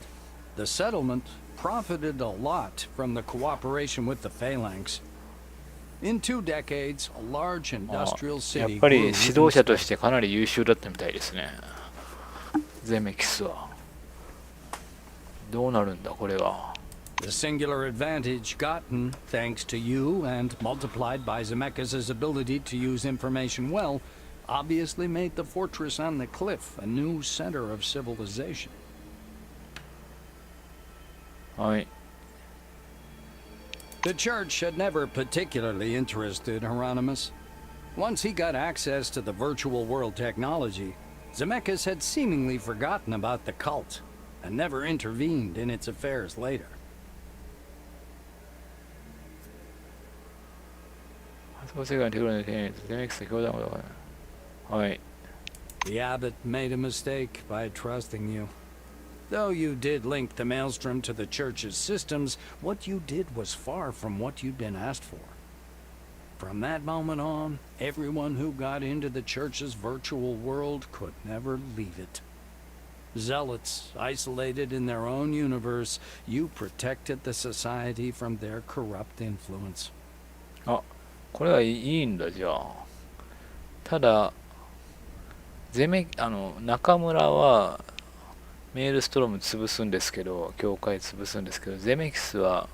Speaker 2: the settlement profited a lot from the cooperation with the Phalanx. In 2 decades, a large
Speaker 1: あ
Speaker 2: industrial
Speaker 1: やっ
Speaker 2: city
Speaker 1: ぱり
Speaker 2: grew
Speaker 1: 指
Speaker 2: with
Speaker 1: 導者と
Speaker 2: respect.
Speaker 1: してかなり優秀だったみたいですね。ゼメキスは。どうなるんだ、これは。
Speaker 2: The singular advantage gotten thanks to you and multiplied by Zemeckis' ability to use information well obviously made the fortress on the cliff a new center of civilization.
Speaker 1: はい。
Speaker 2: The church had never particularly interested Hieronymus. Once he got access to the virtual world technology, Zemeckis had seemingly forgotten about the cult and never intervened in its affairs later.
Speaker 1: 発想世界のテクノロジーにゼメキス教団のことが。はい。
Speaker 2: The abbot made a mistake by trusting you. Though you did link the Maelstrom to the church's systems, what you did was far from what you'd been asked for. From that moment on, everyone who got into the church's virtual world could never leave it. Zealots, isolated in their own universe, you protected the society from their corrupt influence.
Speaker 1: あ、これはいいんだ、じゃあ。ただ、中村はメールストローム潰すんですけど、教会潰すんですけど、ゼメキスは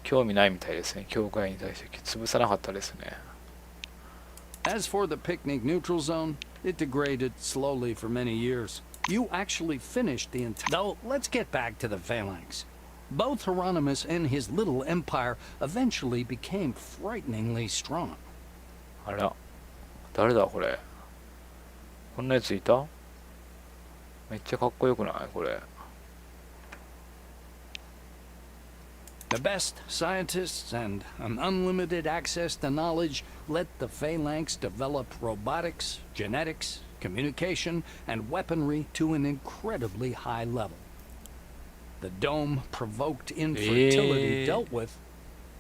Speaker 1: 興味ないみたいですね。教会に対して潰さなかったですね。
Speaker 2: As for the picnic neutral zone, it degraded slowly for many years. You actually finished the entire... Though, let's get back to the Phalanx. Both Hieronymus and his little empire eventually became frighteningly strong.
Speaker 1: あら、誰だこれ。こんなやついた？めっちゃかっこよくないこれ。
Speaker 2: The The best scientists and an unlimited access to knowledge let the Phalanx develop robotics, genetics, communication, and weaponry to an incredibly high level. The dome provoked infertility dealt with,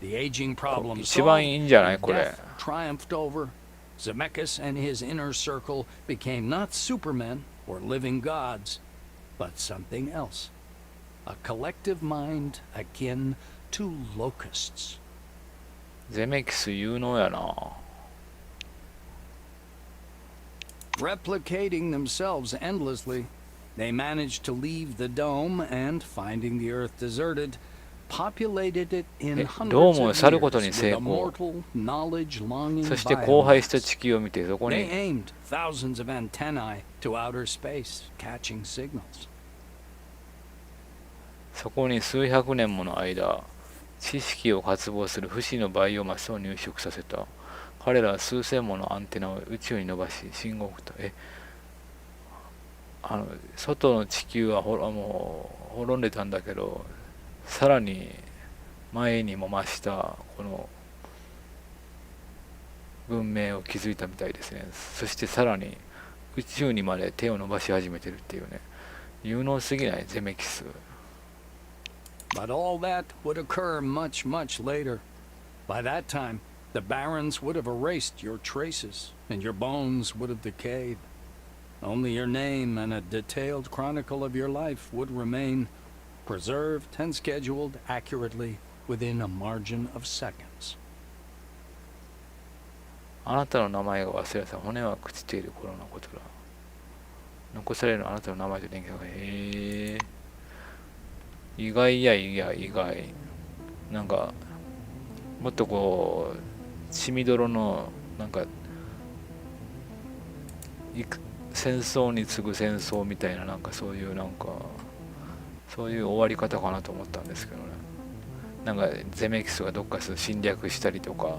Speaker 2: the aging problem
Speaker 1: 一番いい
Speaker 2: solved,
Speaker 1: んじゃない
Speaker 2: and
Speaker 1: これ。
Speaker 2: death triumphed over. Zemeckis and his inner circle became not supermen or living gods, but something else. A collective mind akin to locusts.
Speaker 1: ゼメキス有能やな。
Speaker 2: Replicating themselves endlessly, they managed to leave the dome and, finding the Earth deserted, populated it in
Speaker 1: ドー
Speaker 2: hundreds
Speaker 1: ムを
Speaker 2: of
Speaker 1: 去ることに
Speaker 2: years
Speaker 1: 成
Speaker 2: with
Speaker 1: 功。
Speaker 2: immortal, knowledge-longing
Speaker 1: そして荒廃した
Speaker 2: biomass.
Speaker 1: 地球を見てそこ
Speaker 2: They
Speaker 1: に
Speaker 2: aimed thousands of antennae to outer space, catching signals.
Speaker 1: そこに数百年もの間知識を渇望する不死のバイオマスを入植させた。彼らは数千ものアンテナを宇宙に伸ばし信号を送った。外の地球はもう滅んでたんだけど、さらに前にも増したこの文明を築いたみたいですね。そしてさらに宇宙にまで手を伸ばし始めてるっていうね。有能すぎないゼメキス。
Speaker 2: But all that would occur much, much later. By that time, the Barons would have erased your traces, and your bones would have decayed. Only your name and a detailed chronicle of your life would remain, preserved and scheduled accurately within a margin of seconds.
Speaker 1: あなたの名前が忘れた骨は朽ちている頃のことだ。残されるのはあなたの名前と電気が。意外や意外。なんかもっとこう血みどろのなんか戦争に次ぐ戦争みたいな、なんかそういうなんかそういう終わり方かなと思ったんですけどね。なんかゼメキスがどっか侵略したりとか。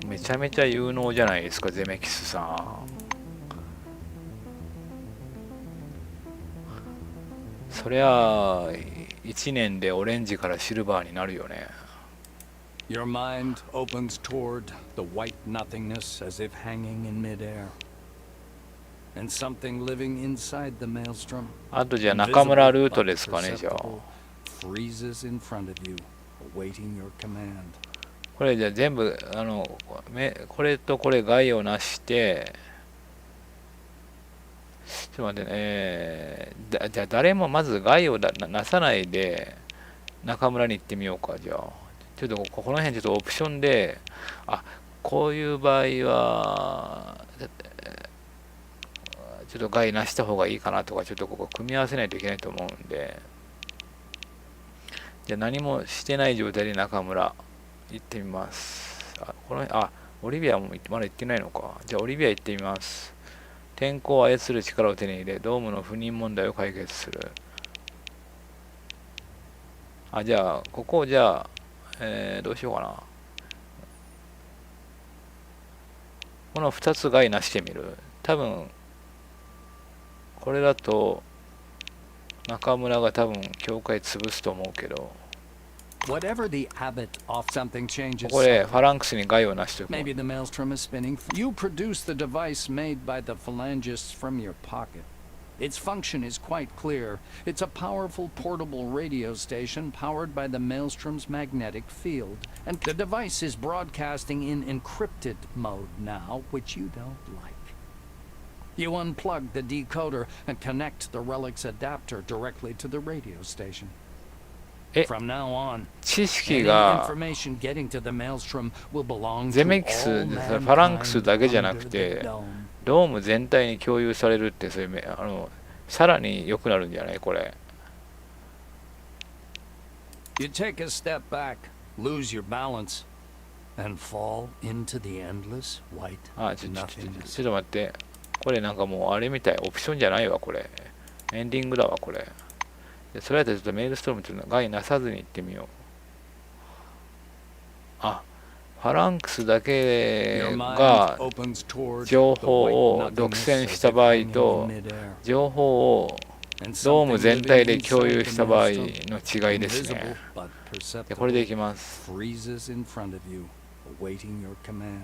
Speaker 1: めちゃめちゃ有能じゃないですかゼメキスさん。そりゃ1年でオレンジからシルバーになるよね。
Speaker 2: Your mind opens toward the white nothingness as if hanging in midair. And something living inside the maelstrom,
Speaker 1: あとじゃあ中村ルート
Speaker 2: invisible
Speaker 1: ですか
Speaker 2: but
Speaker 1: ね。じゃあ
Speaker 2: perceptible, freezes in front of you, awaiting your command.
Speaker 1: これじゃあ全部これとこれ害をなして、ちょっと待ってね。じゃあ誰もまず害をなさないで中村に行ってみようか。じゃあちょっとこの辺ちょっとオプションで、こういう場合はちょっと害なした方がいいかなとか、ちょっとここ組み合わせないといけないと思うんで、じゃあ何もしてない状態で中村行ってみます。オリビアもまだ行ってないのか。じゃあオリビア行ってみます。天候を操る力を手に入れ、ドームの不妊問題を解決する。じゃあここをじゃあ、どうしようかな。この2つ害なしてみる。多分これだと中村が多分教会潰すと思うけど、
Speaker 2: Whatever the habit of something changes.
Speaker 1: ここでファランクスに害をなしておく。
Speaker 2: Maybe the maelstrom is spinning. You produce the device made by the phalangists from your pocket. Its function is quite clear. It's a powerful portable radio station powered by the maelstrom's magnetic field. And the device is broadcasting in encrypted mode now, which you don't like. You unplug the decoder and connect the relic's adapter directly to the radio station. From now on,
Speaker 1: 知識
Speaker 2: any
Speaker 1: が
Speaker 2: information getting to the maelstrom will belong
Speaker 1: ゼ
Speaker 2: to
Speaker 1: メキス、
Speaker 2: all
Speaker 1: ファランクス
Speaker 2: mankind
Speaker 1: だけじゃなく
Speaker 2: under
Speaker 1: て
Speaker 2: the dome.
Speaker 1: ドーム全体に共有されるって、そういうさらに良くなるんじゃないこれ。
Speaker 2: You take a step back, lose your balance, and fall into the endless white
Speaker 1: ちょっ
Speaker 2: nothingness.
Speaker 1: と待って。これなんかもうあれみたい。オプションじゃないわこれ。エンディングだわこれ。それだとちょっとメールストームちょっと害なさずに行ってみよう。ファランクスだけ
Speaker 2: Your mind
Speaker 1: が
Speaker 2: opens toward
Speaker 1: 情
Speaker 2: the
Speaker 1: 報
Speaker 2: white
Speaker 1: を独
Speaker 2: nothingness
Speaker 1: 占
Speaker 2: as
Speaker 1: した
Speaker 2: if
Speaker 1: 場合
Speaker 2: hanging
Speaker 1: と
Speaker 2: in midair.
Speaker 1: 情報を
Speaker 2: and
Speaker 1: ドーム
Speaker 2: something
Speaker 1: 全
Speaker 2: living
Speaker 1: 体で共有
Speaker 2: inside
Speaker 1: し
Speaker 2: the
Speaker 1: た場合
Speaker 2: maelstrom,
Speaker 1: の違いですね。
Speaker 2: invisible but
Speaker 1: で、これで
Speaker 2: perceptible,
Speaker 1: いきます。
Speaker 2: freezes in front of you, awaiting your command.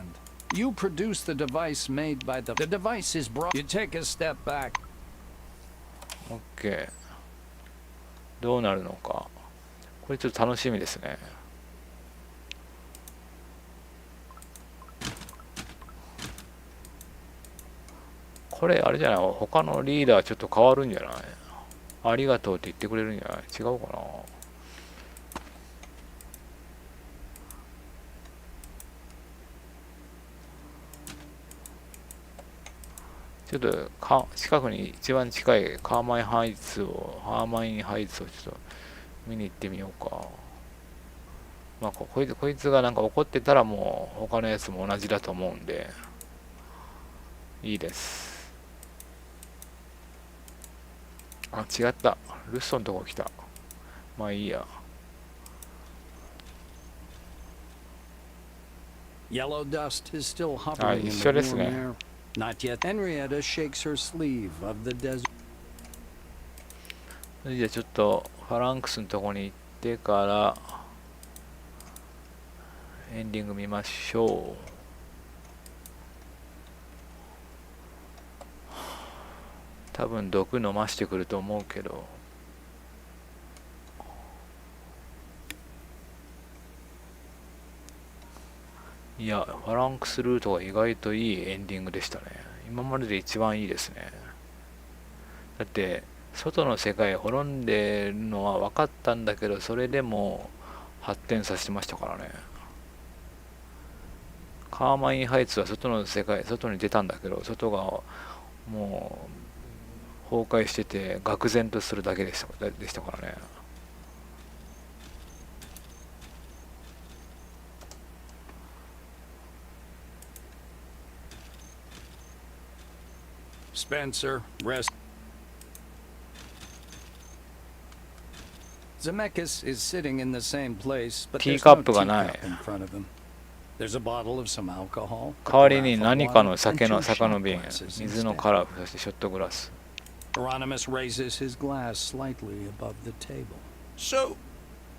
Speaker 2: You produce the device made by the device is brought. You take a step back.
Speaker 1: OK。どうなるのか。これちょっと楽しみですね。これあれじゃない、他のリーダーちょっと変わるんじゃない？ありがとうって言ってくれるんじゃない？違うかな。ちょっと近くに一番近いハーマインハイツをちょっと見に行ってみようか。まあこいつがなんか怒ってたらもう他のやつも同じだと思うんでいいです。あ、違った。ルッソのとこ来た。まあいいや。
Speaker 2: Yellow dust is still
Speaker 1: はい、
Speaker 2: hovering in
Speaker 1: 一
Speaker 2: the
Speaker 1: 緒です
Speaker 2: warm
Speaker 1: ね。
Speaker 2: air. Not yet. Henrietta shakes her sleeve of the desert.
Speaker 1: じゃあちょっとファランクスのとこに行ってからエンディング見ましょう。多分毒飲ましてくると思うけど。いや、ファランクスルートが意外といいエンディングでしたね。今までで一番いいですね。だって外の世界滅んでるのは分かったんだけど、それでも発展させてましたからね。カーマインハイツは外の世界、外に出たんだけど、外がもう崩壊してて愕然とするだけでしたからね。
Speaker 2: Spencer, rest. Zemeckis is sitting in the same place, but there's no
Speaker 1: Teacup がない。
Speaker 2: teacup in front of him. There's a bottle of some alcohol,
Speaker 1: 代わりに
Speaker 2: a carafe
Speaker 1: 何
Speaker 2: of
Speaker 1: かの
Speaker 2: wine,
Speaker 1: 酒
Speaker 2: and
Speaker 1: の
Speaker 2: two
Speaker 1: 坂の
Speaker 2: shot
Speaker 1: 瓶、
Speaker 2: glasses
Speaker 1: 水の
Speaker 2: instead.
Speaker 1: カラフ、そしてショットグラス。
Speaker 2: Hieronymus raises his glass slightly above the table.
Speaker 8: So,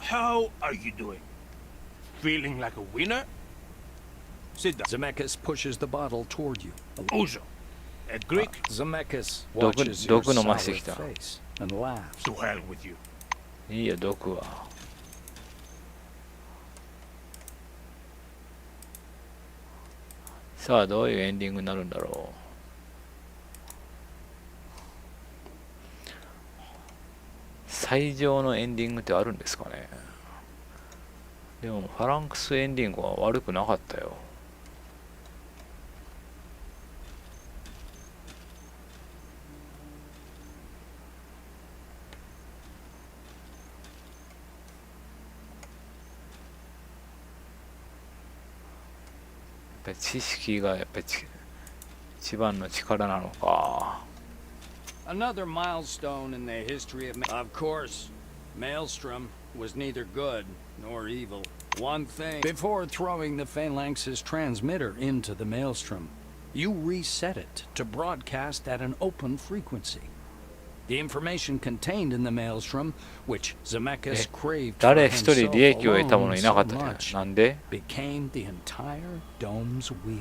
Speaker 8: how are you doing? Feeling like a winner? Sit down.
Speaker 2: Zemeckis pushes the bottle toward you.
Speaker 8: Uzo, a Greek.
Speaker 2: Zemeckis
Speaker 1: 毒
Speaker 2: watches your
Speaker 1: 飲まして
Speaker 2: sour
Speaker 1: きた。
Speaker 2: face and laughs.
Speaker 8: To hell with you.
Speaker 1: いいよ、毒は。さあ、どういうエンディングになるんだろう。最上のエンディングってあるんですかね。でも、ファランクスエンディングは悪くなかったよ。やっぱり知識がやっぱり一番の力なのか。
Speaker 2: Another milestone in the history of... Of course, Maelstrom was neither good nor evil. One thing... Before throwing the Phalanx's transmitter into the Maelstrom, you reset it to broadcast at an open frequency. The information contained in the Maelstrom, which Zemeckis craved for
Speaker 1: 誰一人
Speaker 2: himself
Speaker 1: 利益を得た者
Speaker 2: alone
Speaker 1: いなか
Speaker 2: so
Speaker 1: ったじゃない。
Speaker 2: much,
Speaker 1: なんで
Speaker 2: became the entire dome's wheel.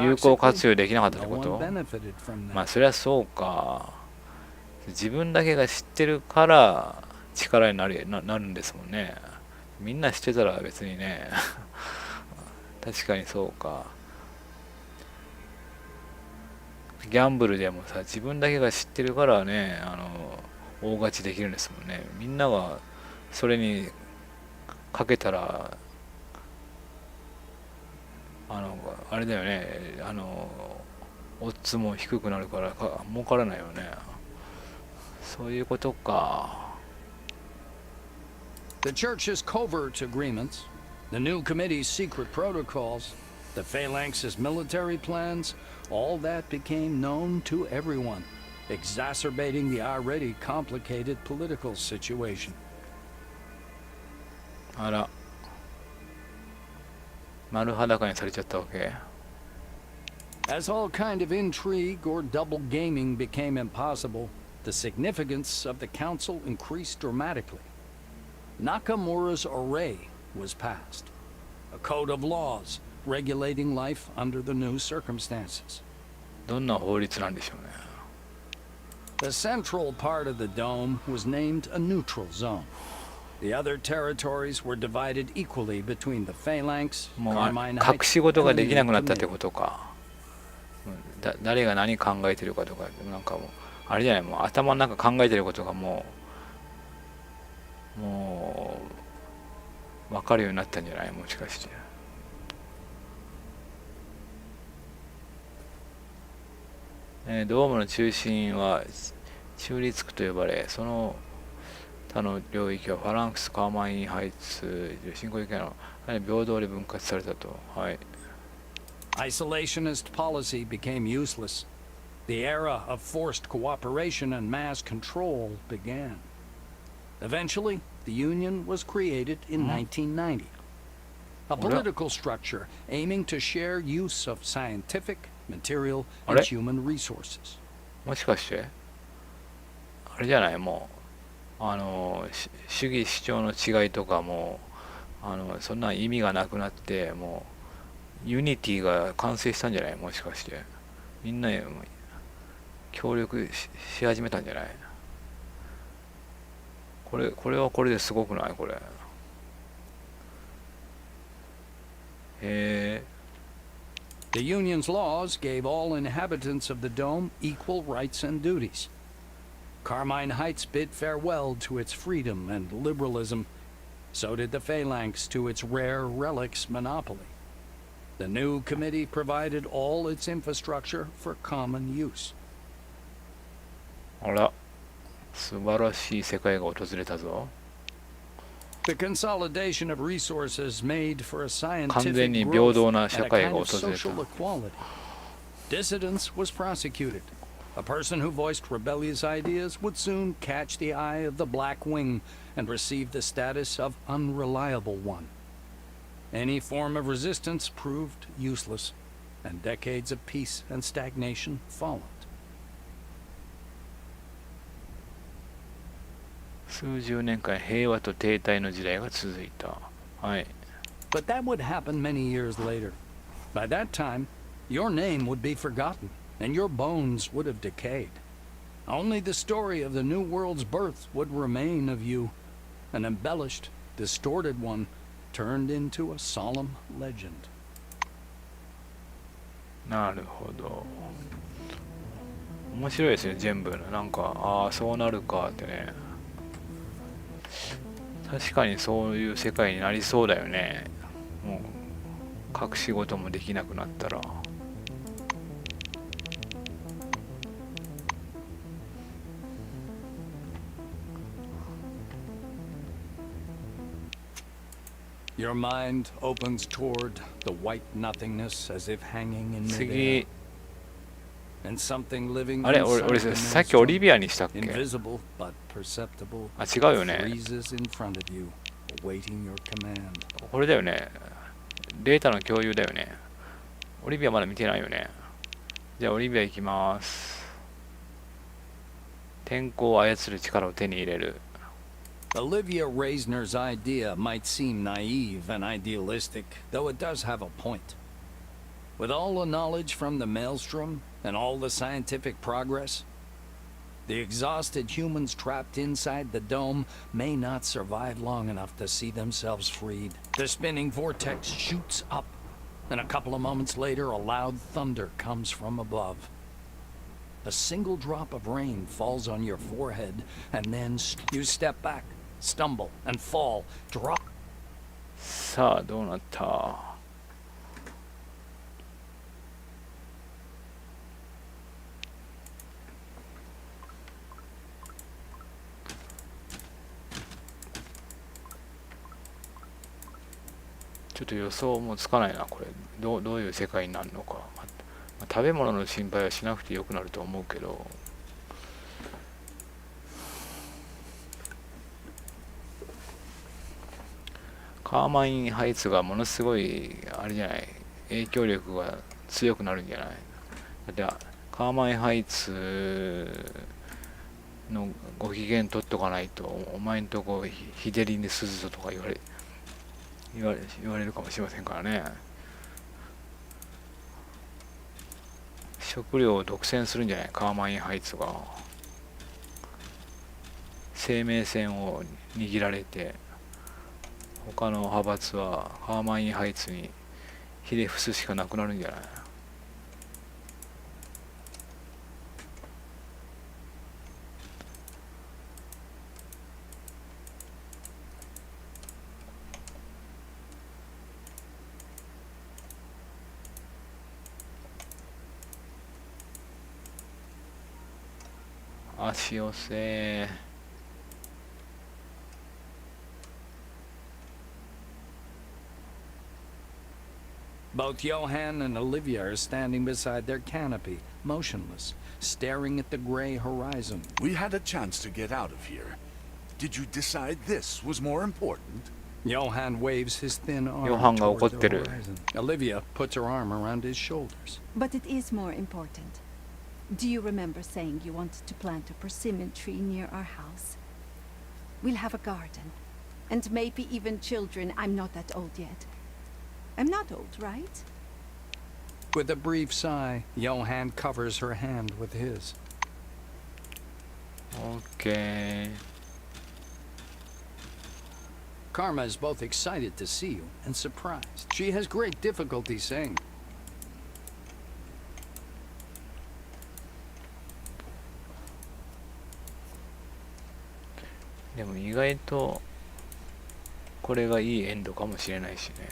Speaker 1: 有効活用できなかったってこ
Speaker 2: No
Speaker 1: と？
Speaker 2: one benefited from
Speaker 1: まあ
Speaker 2: that.
Speaker 1: そりゃそうか。自分だけが知ってるから力になるんですもんね。みんな知ってたら別にね。確かにそうか。ギャンブルでもさ、自分だけが知ってるからね、大勝ちできるんですもんね。みんながそれにかけたらあれだよね、オッズも低くなるから儲からないよね。そういうことか。
Speaker 2: The church's covert agreements, the new committee's secret protocols, the Phalanx's military plans, all that became known to everyone, exacerbating the already complicated political situation.
Speaker 1: あら、丸裸にされちゃったわけ。
Speaker 2: As all kind of intrigue or double gaming became impossible, the significance of the council increased dramatically. Nakamura's array was passed, a code of laws regulating life under the new circumstances.
Speaker 1: どんな法律なんでしょうね。
Speaker 2: The central part of the dome was named a neutral zone. The other territories were divided equally between the Phalanx,
Speaker 1: もう
Speaker 2: Carmine
Speaker 1: 隠
Speaker 2: Heights,
Speaker 1: し事が
Speaker 2: and
Speaker 1: で
Speaker 2: the
Speaker 1: きなくなったっ
Speaker 2: Committee.
Speaker 1: てことか。誰が何考えてるかとか、なんかもうあれじゃない、もう頭の中考えてることがもう分かるようになったんじゃない、もしかして。ドームの中心は中立区と呼ばれ、その他の領域はファランクス、カーマインハイツ、新興域の平等で分割されたと。はい。
Speaker 2: Isolationist policy became useless. The era of forced cooperation and mass control began. Eventually, the Union was created in 1990. A political structure aiming to share use of scientific, material, and human resources.
Speaker 1: もしかしてあれじゃない、もう主義主張の違いとかもそんな意味がなくなって、もうユニティが完成したんじゃない、もしかしてみんな協力 し始めたんじゃない。これはこれですごくない、これ。へえ。
Speaker 2: The Union's laws gave all inhabitants of the Dome equal rights and duties. Carmine Heights bid farewell to its freedom and liberalism. So did the Phalanx to its rare relics monopoly. The new committee provided all its infrastructure for common use.
Speaker 1: あら、素晴らしい世界が訪れたぞ。
Speaker 2: The consolidation of resources made for a
Speaker 1: 完全
Speaker 2: scientific
Speaker 1: に
Speaker 2: growth
Speaker 1: 平
Speaker 2: and
Speaker 1: 等な
Speaker 2: a
Speaker 1: 社会
Speaker 2: kind
Speaker 1: が
Speaker 2: of
Speaker 1: 訪れ
Speaker 2: social
Speaker 1: た。
Speaker 2: equality. Dissidence was prosecuted. A person who voiced rebellious ideas would soon catch the eye of the Black Wing and receive the status of unreliable one. Any form of resistance proved useless, and decades of peace and stagnation followed.
Speaker 1: 数十年間平和と停滞の時代が続いた。はい。
Speaker 2: But that would happen many years later. By that time, your name would be forgotten, and your bones would have decayed. Only the story of the New World's birth would remain of you, an embellished, distorted one, turned into a solemn legend.
Speaker 1: なるほど。面白いですね、全部。なんか、ああ、そうなるかってね。確かにそういう世界になりそうだよね。もう隠し事もできなくなったら。
Speaker 2: Your mind opens toward the white nothingness as if hanging in midair.
Speaker 1: 次、
Speaker 2: And something living
Speaker 1: あれ、
Speaker 2: inside
Speaker 1: 俺
Speaker 2: the
Speaker 1: さっきオリ
Speaker 2: maelstrom,
Speaker 1: ビアにしたっけ？
Speaker 2: invisible but perceptible,
Speaker 1: あ、違うよね。
Speaker 2: freezes in front of you, awaiting your command.
Speaker 1: これだよね。データの共有だよね。オリビアまだ見てないよね。じゃあオリビア行きます。天候を操る力を手に入れる。
Speaker 2: Olivia Reisner's idea might seem naive and idealistic, though it does have a point. With all the knowledge from the Maelstrom and all the scientific progress, the exhausted humans trapped inside the dome may not survive long enough to see themselves freed. The spinning vortex shoots up, and a couple of moments later, a loud thunder comes from above. A single drop of rain falls on your forehead, and then you step back, stumble, and fall, drop.
Speaker 1: さあ、どうなった？ちょっと予想もつかないな、これ。どういう世界になるのか。食べ物の心配はしなくてよくなると思うけど。カーマインハイツがものすごい、あれじゃない、影響力が強くなるんじゃない。だって、カーマインハイツのご機嫌取っとかないとお前んとこ日照りにすずぞとか言われるかもしれませんからね。食料を独占するんじゃない、カーマインハイツが。生命線を握られて他の派閥はカーマインハイツにひれ伏すしかなくなるんじゃない。足寄せ。
Speaker 2: Both Johann and Olivia are standing beside their canopy, motionless, staring at the gray horizon.
Speaker 9: We had a chance to get out of here. Did you decide this was more important?
Speaker 2: Johann waves his thin arm
Speaker 1: ヨハンが怒っ
Speaker 2: toward
Speaker 1: て
Speaker 2: the
Speaker 1: る。
Speaker 2: horizon. Olivia puts her arm around his shoulders.
Speaker 10: But it is more important. Do you remember saying you wanted to plant a persimmon tree near our house? We'll have a garden. And maybe even children. I'm not that old yet. I'm not old, right?
Speaker 2: With a brief sigh, Johann covers her hand with his.
Speaker 1: OK。
Speaker 2: Karma is both excited to see you and surprised. She has great difficulty saying.
Speaker 1: でも意外とこれがいいエンドかもしれないしね。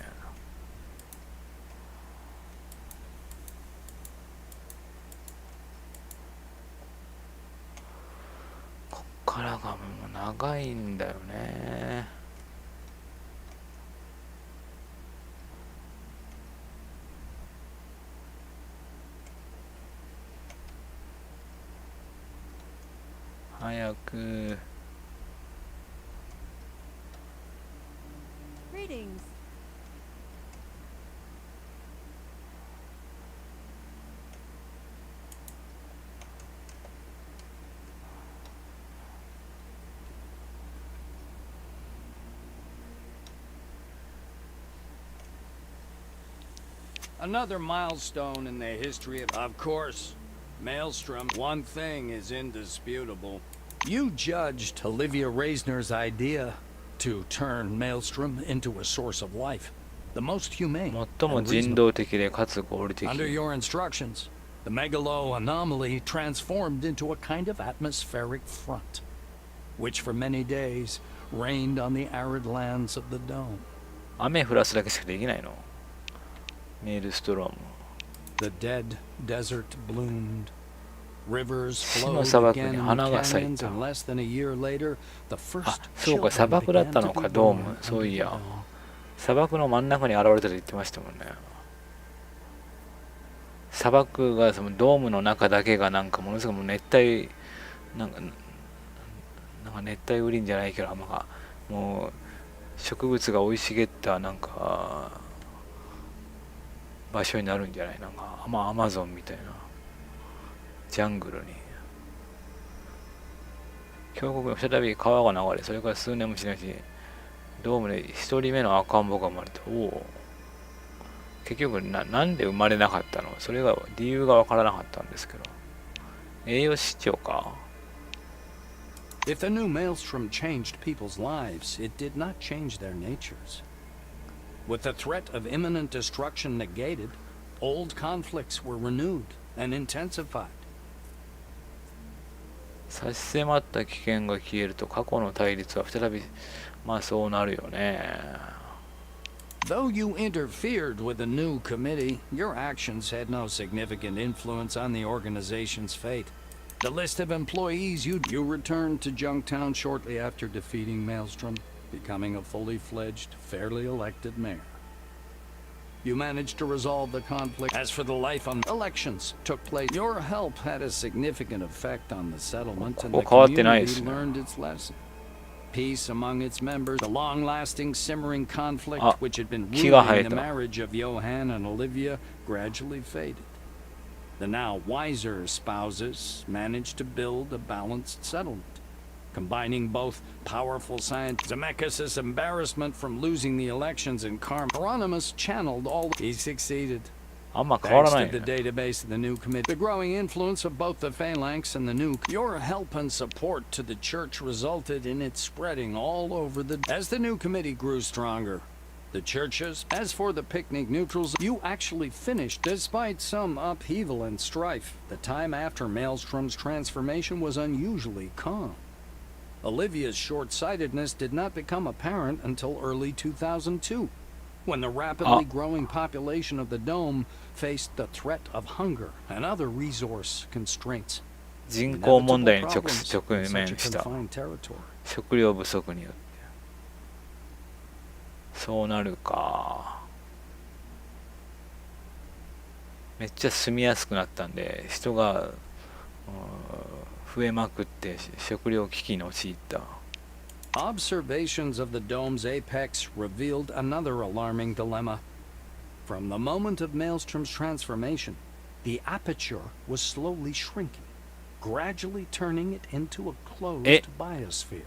Speaker 1: こっからがもう長いんだよね。早く。
Speaker 10: Greetings.
Speaker 2: Another milestone in the history of course, Maelstrom. One thing is indisputable. You judged Olivia Reisner's idea to turn Maelstrom into a source of life, the most humane
Speaker 1: 最も
Speaker 2: and
Speaker 1: 人
Speaker 2: reasonable.
Speaker 1: 道的でかつ合理的。
Speaker 2: Under your instructions, the megalo anomaly transformed into a kind of atmospheric front, which for many days rained on the arid lands of the dome.
Speaker 1: 雨降らすだけしかできないの。メールストローム。
Speaker 2: The dead desert bloomed. Rivers
Speaker 1: 死の
Speaker 2: flowed
Speaker 1: 砂漠
Speaker 2: again
Speaker 1: に
Speaker 2: in
Speaker 1: 花が
Speaker 2: the
Speaker 1: 咲い
Speaker 2: canyons,
Speaker 1: た。
Speaker 2: and less than a year later, the
Speaker 1: あ、
Speaker 2: first
Speaker 1: そうか、砂
Speaker 2: children
Speaker 1: 漠だった
Speaker 2: began
Speaker 1: の
Speaker 2: to
Speaker 1: か、
Speaker 2: be
Speaker 1: ドー
Speaker 2: born
Speaker 1: ム。そう
Speaker 2: under
Speaker 1: い
Speaker 2: the
Speaker 1: や。
Speaker 2: dome.
Speaker 1: 砂漠の真ん中に現れたと言ってましたもんね。砂漠がそのドームの中だけがなんかものすごく熱帯なんか熱帯雨林じゃないけど、もう植物が生い茂ったなんか場所になるんじゃない、なんかアマゾンみたいなジャングルに。峡谷に再び川が流れ、それから数年もしないし、ドームで一人目の赤ん坊が生まれて、おお。結局なんで生まれなかったの、それが理由がわからなかったんですけど。栄養失調か。
Speaker 2: If the new maelstrom changed people's lives, it did not change their natures. With the threat of imminent destruction negated, old conflicts were renewed and intensified.
Speaker 1: 差し迫った危険が消えると過去の対立は再びそうなるよね。
Speaker 2: Though you interfered with the new committee, your actions had no significant influence on the organization's fate. The list of employees you returned to Junktown shortly after defeating Maelstrom, becoming a fully fledged, fairly elected mayor. You managed to resolve the conflict. As for the life on elections took place, your help had a significant effect on the settlement, and the community learned its lesson. Peace among its members, the long-lasting simmering conflict which had been ruining the marriage of Johann and Olivia gradually faded. The now wiser spouses managed to build a balanced settlement, combining both powerful science. Zemeckis' embarrassment from losing the elections in Karm. Hieronymus channeled all. He succeeded.
Speaker 1: あんま変わら
Speaker 2: Thanks
Speaker 1: な
Speaker 2: to
Speaker 1: い
Speaker 2: the
Speaker 1: ね。
Speaker 2: database of the new committee, the growing influence of both the Phalanx and the new, your help and support to the church resulted in it spreading all over the. As the new committee grew stronger, the churches. As for the picnic neutrals, you actually finished despite some upheaval and strife. The time after Maelstrom's transformation was unusually calm. Olivia's short-sightedness did not become apparent until early 2002. When the rapidly growing population of the dome faced the threat of hunger and other resource constraints.
Speaker 1: 人口問題に
Speaker 2: Inevitable
Speaker 1: 直
Speaker 2: problems in
Speaker 1: 面
Speaker 2: such a
Speaker 1: した
Speaker 2: confined territory.
Speaker 1: 食料不足によって。そうなるか。めっちゃ住みやすくなったんで、人が増えまくって食料危機に陥った。
Speaker 2: Observations of the dome's apex revealed another alarming dilemma. From the moment of Maelstrom's transformation, the aperture was slowly shrinking, gradually turning it into a closed biosphere.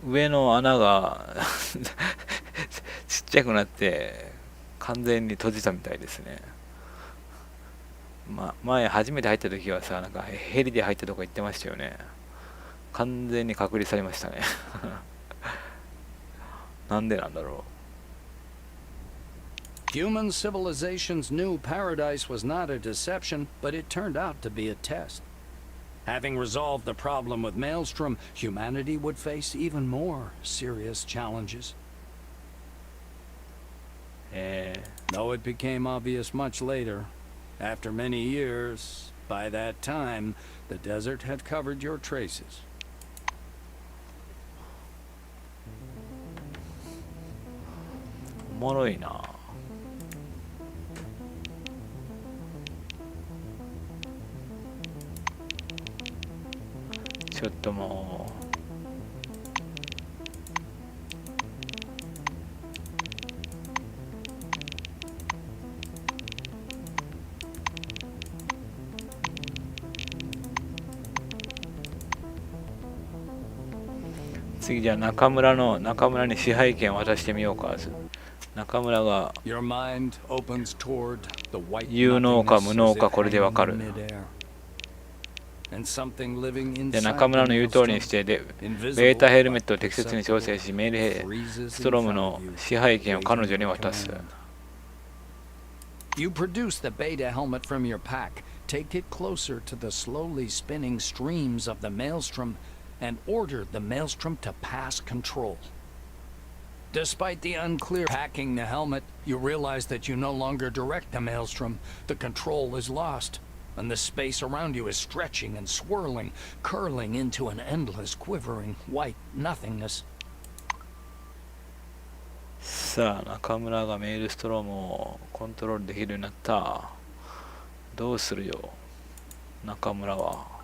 Speaker 1: 上の穴がちっちゃくなって完全に閉じたみたいですね。前初めて入った時はさ、なんかヘリで入ったとか言ってましたよね。完全に隔離されましたね。なんでなんだろう。
Speaker 2: Human civilization's new paradise was not a deception, but it turned out to be a test. Having resolved the problem with Maelstrom, humanity would face even more serious challenges. Though it became obvious much later, after many years, by that time, the desert had covered your traces.
Speaker 1: おもろいな。ちょっともう次じゃあ中村に支配権を渡してみようか。中村が有能か無能かこれでわかる。で中村の言う通りにしてベータヘルメットを適切に調整しメールストロムの支配権を彼女に渡す。
Speaker 2: You produce the beta helmet from your pack, take it closer to the slowly spinning streams of the maelstrom, and order the maelstrom to pass control. Despite the unclear packing the helmet, you realize that you no longer direct the maelstrom. The control is lost, and the space around you is stretching and swirling, curling into an endless, quivering, white nothingness.
Speaker 1: さあ中村がメールストロームをコントロールできるようになった。どうするよ中村は。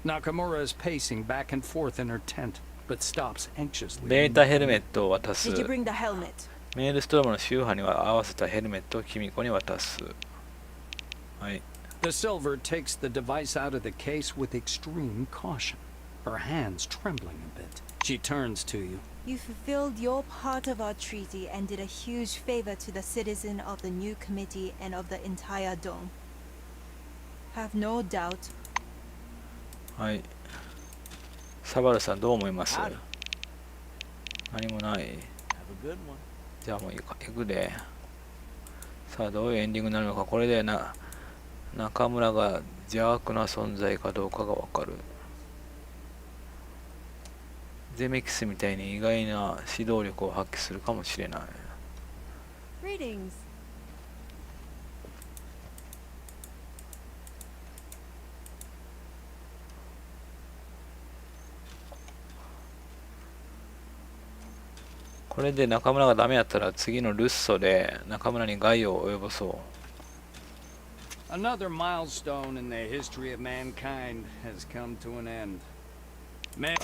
Speaker 2: Nakamura is pacing back and forth in her tent, but stops anxiously.
Speaker 1: ベータヘルメットを渡す。
Speaker 11: Did you bring the helmet?
Speaker 1: メールストロームの周波には合わせたヘルメットをキミコに渡す。はい。
Speaker 2: The Silver takes the device out of the case with extreme caution, her hands trembling a bit. She turns to you.
Speaker 11: You fulfilled your part of our treaty and did a huge favor to the citizen of the new committee and of the entire dome. Have no doubt.
Speaker 1: はい。サバルさんどう思います？何もない。じゃあもう行くで。さあどういうエンディングになるのか。これで中村が邪悪な存在かどうかがわかる。ゼメキスみたいに意外な指導力を発揮するかもしれない。
Speaker 10: Greetings.
Speaker 1: これで中村がダメやったら次のルッソで中村に害を及ぼそう。
Speaker 2: Another milestone in the history of mankind has come to an end.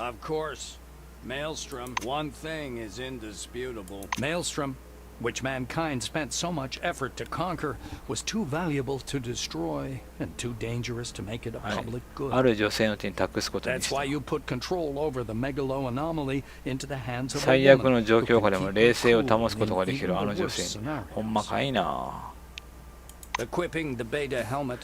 Speaker 2: Of course, Maelstrom, one thing is indisputable. Maelstrom, which mankind spent so much effort to conquer, was too valuable to destroy and too dangerous to make it a
Speaker 1: はい
Speaker 2: public
Speaker 1: あ
Speaker 2: good.
Speaker 1: る女性の手に託すことに
Speaker 2: That's
Speaker 1: した。
Speaker 2: why you put control over the megalo anomaly into the hands of a
Speaker 1: 最悪
Speaker 2: woman
Speaker 1: の状
Speaker 2: who
Speaker 1: 況下
Speaker 2: can
Speaker 1: でも
Speaker 2: keep
Speaker 1: 冷
Speaker 2: her
Speaker 1: 静を
Speaker 2: cool
Speaker 1: 保つことが
Speaker 2: in
Speaker 1: できる
Speaker 2: even
Speaker 1: あの
Speaker 2: the
Speaker 1: 女
Speaker 2: worst
Speaker 1: 性にほんま
Speaker 2: scenarios.
Speaker 1: かいな。
Speaker 2: Equipping the Beta helmet,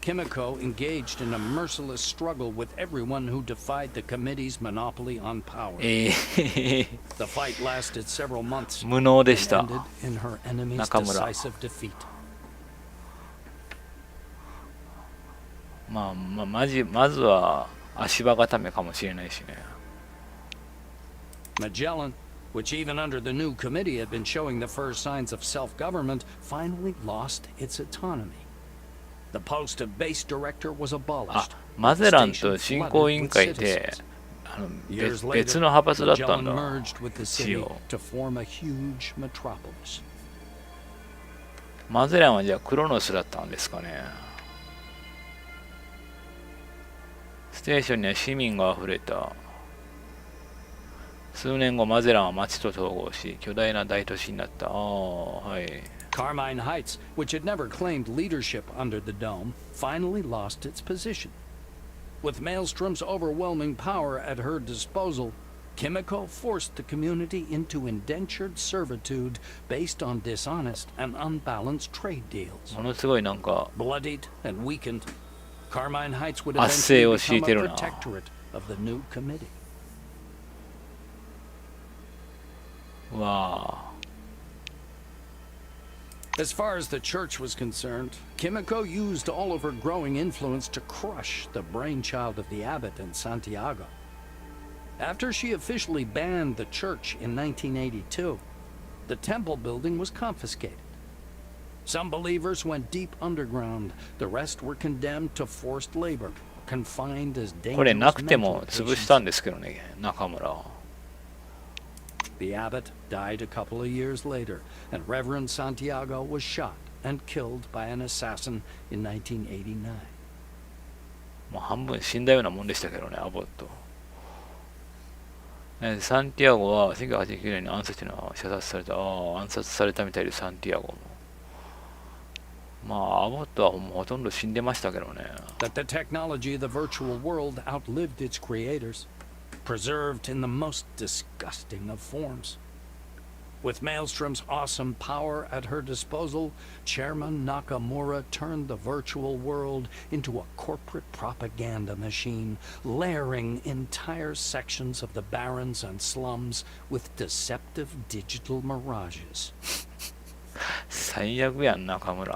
Speaker 2: Kimiko engaged in a merciless struggle with everyone who defied the committee's monopoly on power. The fight lasted several months
Speaker 1: 無能で
Speaker 2: and
Speaker 1: した。
Speaker 2: ended in her enemy's
Speaker 1: 中村。
Speaker 2: decisive defeat.
Speaker 1: まずは足場固めかもしれないしね。
Speaker 2: Magellan, which even under the new committee had been showing the first signs of self-government, finally lost its autonomy. The post of base director was
Speaker 1: あ
Speaker 2: abolished.
Speaker 1: マゼランと振興委員会って別の派閥だったん
Speaker 2: Magellan
Speaker 1: だ。
Speaker 2: merged with the
Speaker 1: 一
Speaker 2: city
Speaker 1: 応
Speaker 2: to form a huge metropolis.
Speaker 1: マゼランはじゃあクロノスだったんですかね。ステーションには市民があふれた。数年後マゼランは町と統合し巨大な大都市になった。ああ、はい。
Speaker 2: Carmine Heights, which had never claimed leadership under the dome, finally lost its position. With Maelstrom's overwhelming power at her disposal, Kimiko forced the community into indentured servitude based on dishonest and unbalanced trade deals.
Speaker 1: ものすごいなんか
Speaker 2: Bloodied and weakened, Carmine Heights would
Speaker 1: 圧政
Speaker 2: eventually
Speaker 1: を敷い
Speaker 2: become
Speaker 1: て
Speaker 2: a
Speaker 1: るな。
Speaker 2: protectorate of the new committee.
Speaker 1: わあ。
Speaker 2: As far as the church was concerned, Kimiko used all of her growing influence to crush the brainchild of the abbot in Santiago. After she officially banned the church in 1982, the temple building was confiscated. Some believers went deep underground. The rest were condemned to forced labor, confined as
Speaker 1: これな
Speaker 2: dangerous
Speaker 1: くて
Speaker 2: mental
Speaker 1: も潰した
Speaker 2: patients.
Speaker 1: んですけどね、中村は。
Speaker 2: The abbot died a couple of years later, and Reverend Santiago was shot and killed by an assassin in 1989.
Speaker 1: もう半分死んだようなもんでしたけどね、アボット。サンティアゴは1989年に暗殺の射殺された。暗殺されたみたいで、サンティアゴも。まあ、アボットはもうほとんど死んでましたけどね。
Speaker 2: That the technology of the virtual world outlived its creators, preserved in the most disgusting of forms. With Maelstrom's awesome power at her disposal, Chairman Nakamura turned the virtual world into a corporate propaganda machine, layering entire sections of the barrens and slums with deceptive digital mirages.
Speaker 1: 最悪やん、中村。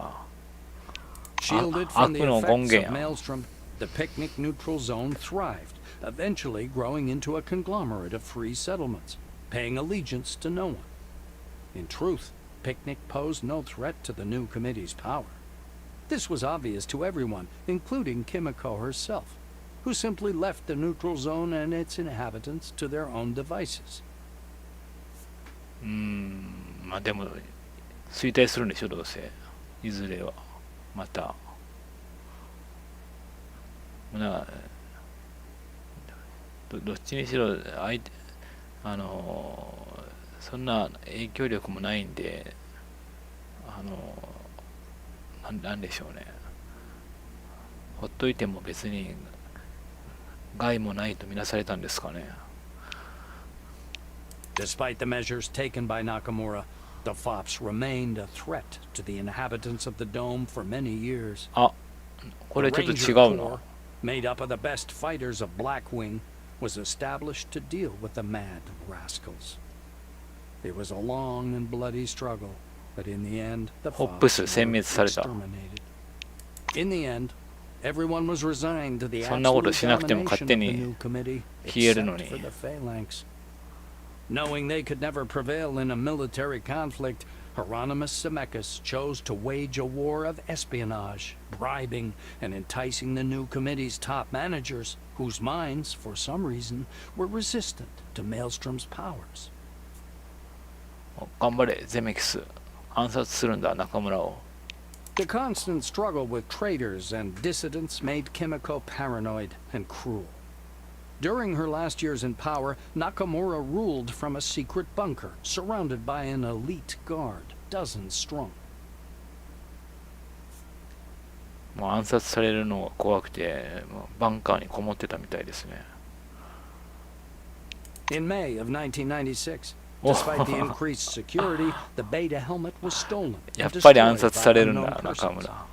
Speaker 2: Shielded from the effects of Maelstrom, the picnic neutral zone thrived, eventually growing into a conglomerate of free settlements, paying allegiance to no one. In truth, Picnic posed no threat to the new committee's power. This was obvious to everyone, including Kimiko herself, who simply left the neutral zone and its inhabitants to their own devices.
Speaker 1: まあでも、衰退するんでしょ、どうせ。いずれは。また。どっちにしろ、そんな影響力もないんで、なんでしょうね。ほっといても別に害もないとみなされたんですかね。
Speaker 2: Despite the measures taken by Nakamura, the FOPs remained a threat to the inhabitants of the dome for many years.
Speaker 1: あ、これちょっと
Speaker 2: The
Speaker 1: 違
Speaker 2: Ranger
Speaker 1: うな。
Speaker 2: Corps, made up of the best fighters of Blackwing, was established to deal with the mad rascals. It was a long and bloody struggle, but in the end, the
Speaker 1: ホップス
Speaker 2: FOPs
Speaker 1: 殲滅さ
Speaker 2: were
Speaker 1: れた。
Speaker 2: exterminated. In the end, everyone was resigned to the
Speaker 1: そんなこと
Speaker 2: absolute
Speaker 1: しなくても勝
Speaker 2: domination
Speaker 1: 手
Speaker 2: of the
Speaker 1: に
Speaker 2: new committee,
Speaker 1: 消えるの
Speaker 2: except
Speaker 1: に。
Speaker 2: for the phalanx. Knowing they could never prevail in a military conflict, Hieronymus Zemeckis chose to wage a war of espionage, bribing and enticing the new committee's top managers, whose minds, for some reason, were resistant to Maelstrom's powers.
Speaker 1: 頑張れ、ゼメキス。暗殺するんだ、中村を。
Speaker 2: The constant struggle with traitors and dissidents made Kimiko paranoid and cruel. During her last years in power, Nakamura ruled from a secret bunker, surrounded by an elite guard, dozens strong.
Speaker 1: もう暗殺されるのが怖くて、もうバンカーにこもってたみたいですね。
Speaker 2: In May of 1996, despite the increased security, the Beta helmet was stolen
Speaker 1: やっ
Speaker 2: and
Speaker 1: ぱり暗
Speaker 2: destroyed
Speaker 1: 殺
Speaker 2: by
Speaker 1: されるん
Speaker 2: unknown
Speaker 1: だ、中
Speaker 2: persons.
Speaker 1: 村。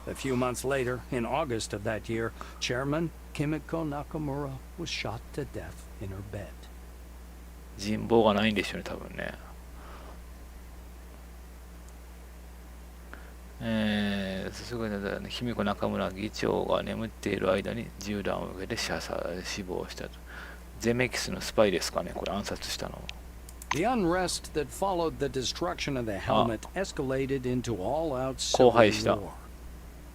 Speaker 2: A few months later, in August of that year, Chairman Kimiko Nakamura was shot to death in her bed.
Speaker 1: 人望がないんでしょうね、多分ね。すごいね、卑弥呼中村議長が眠っている間に銃弾を受けて死亡したと。ゼメキスのスパイですかね、これ暗殺したの。
Speaker 2: The unrest that followed the destruction of the helmet escalated into all-out
Speaker 1: 荒
Speaker 2: civil
Speaker 1: 廃した。
Speaker 2: war.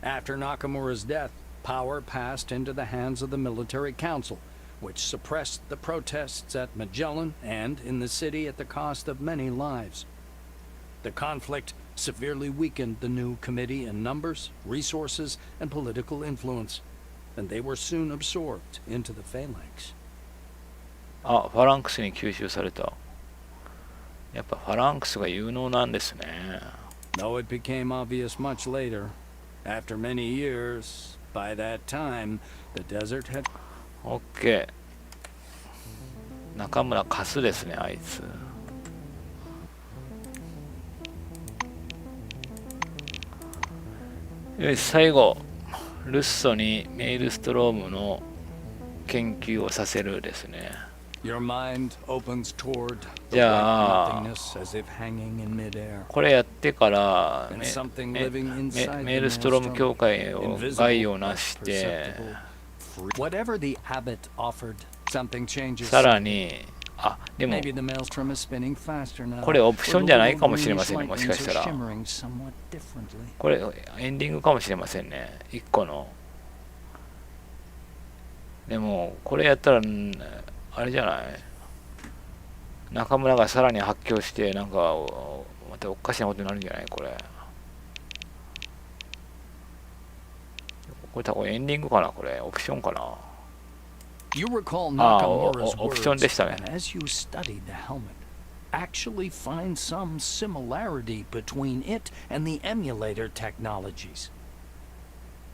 Speaker 2: After Nakamura's death, power passed into the hands of the military council, which suppressed the protests at Magellan and in the city at the cost of many lives. The conflict severely weakened the new committee in numbers, resources, and political influence, and they were soon absorbed into the phalanx.
Speaker 1: あ、ファランクスに吸収された。やっぱファランクスが有能なんですね。
Speaker 2: Though it became obvious much later, after many years, by that time, the desert had...
Speaker 1: オッケー。中村カスですね、あいつ。よし、最後。ルッソにメイルストロームの研究をさせるですね。
Speaker 2: Your mind opens toward the
Speaker 1: じゃあ、
Speaker 2: nothingness as if hanging in midair.
Speaker 1: これやってからメ
Speaker 2: And something living inside
Speaker 1: メー
Speaker 2: the
Speaker 1: ルストローム
Speaker 2: maelstrom,
Speaker 1: 協会を
Speaker 2: invisible
Speaker 1: 概要な
Speaker 2: but
Speaker 1: して、
Speaker 2: perceptible, whatever the abbot offered, something changes.
Speaker 1: さらに、あ、でも
Speaker 2: Maybe the maelstrom is spinning faster now.
Speaker 1: これオプションじゃないかもしれま
Speaker 2: or
Speaker 1: せんね、
Speaker 2: the
Speaker 1: もしかしたら。
Speaker 2: lightnings are shimmering somewhat differently.
Speaker 1: これエンディングかもしれませんね、一個の。でもこれやったらあれじゃない、中村がさらに発狂してなんかまたおかしなことになるんじゃない、これ。これ多分エンディングかな、これオプションかな。
Speaker 2: You recall
Speaker 1: あ、
Speaker 2: Nakamura's
Speaker 1: オプション
Speaker 2: words,
Speaker 1: でしたね。
Speaker 2: and as you studied the helmet, actually find some similarity between it and the emulator technologies.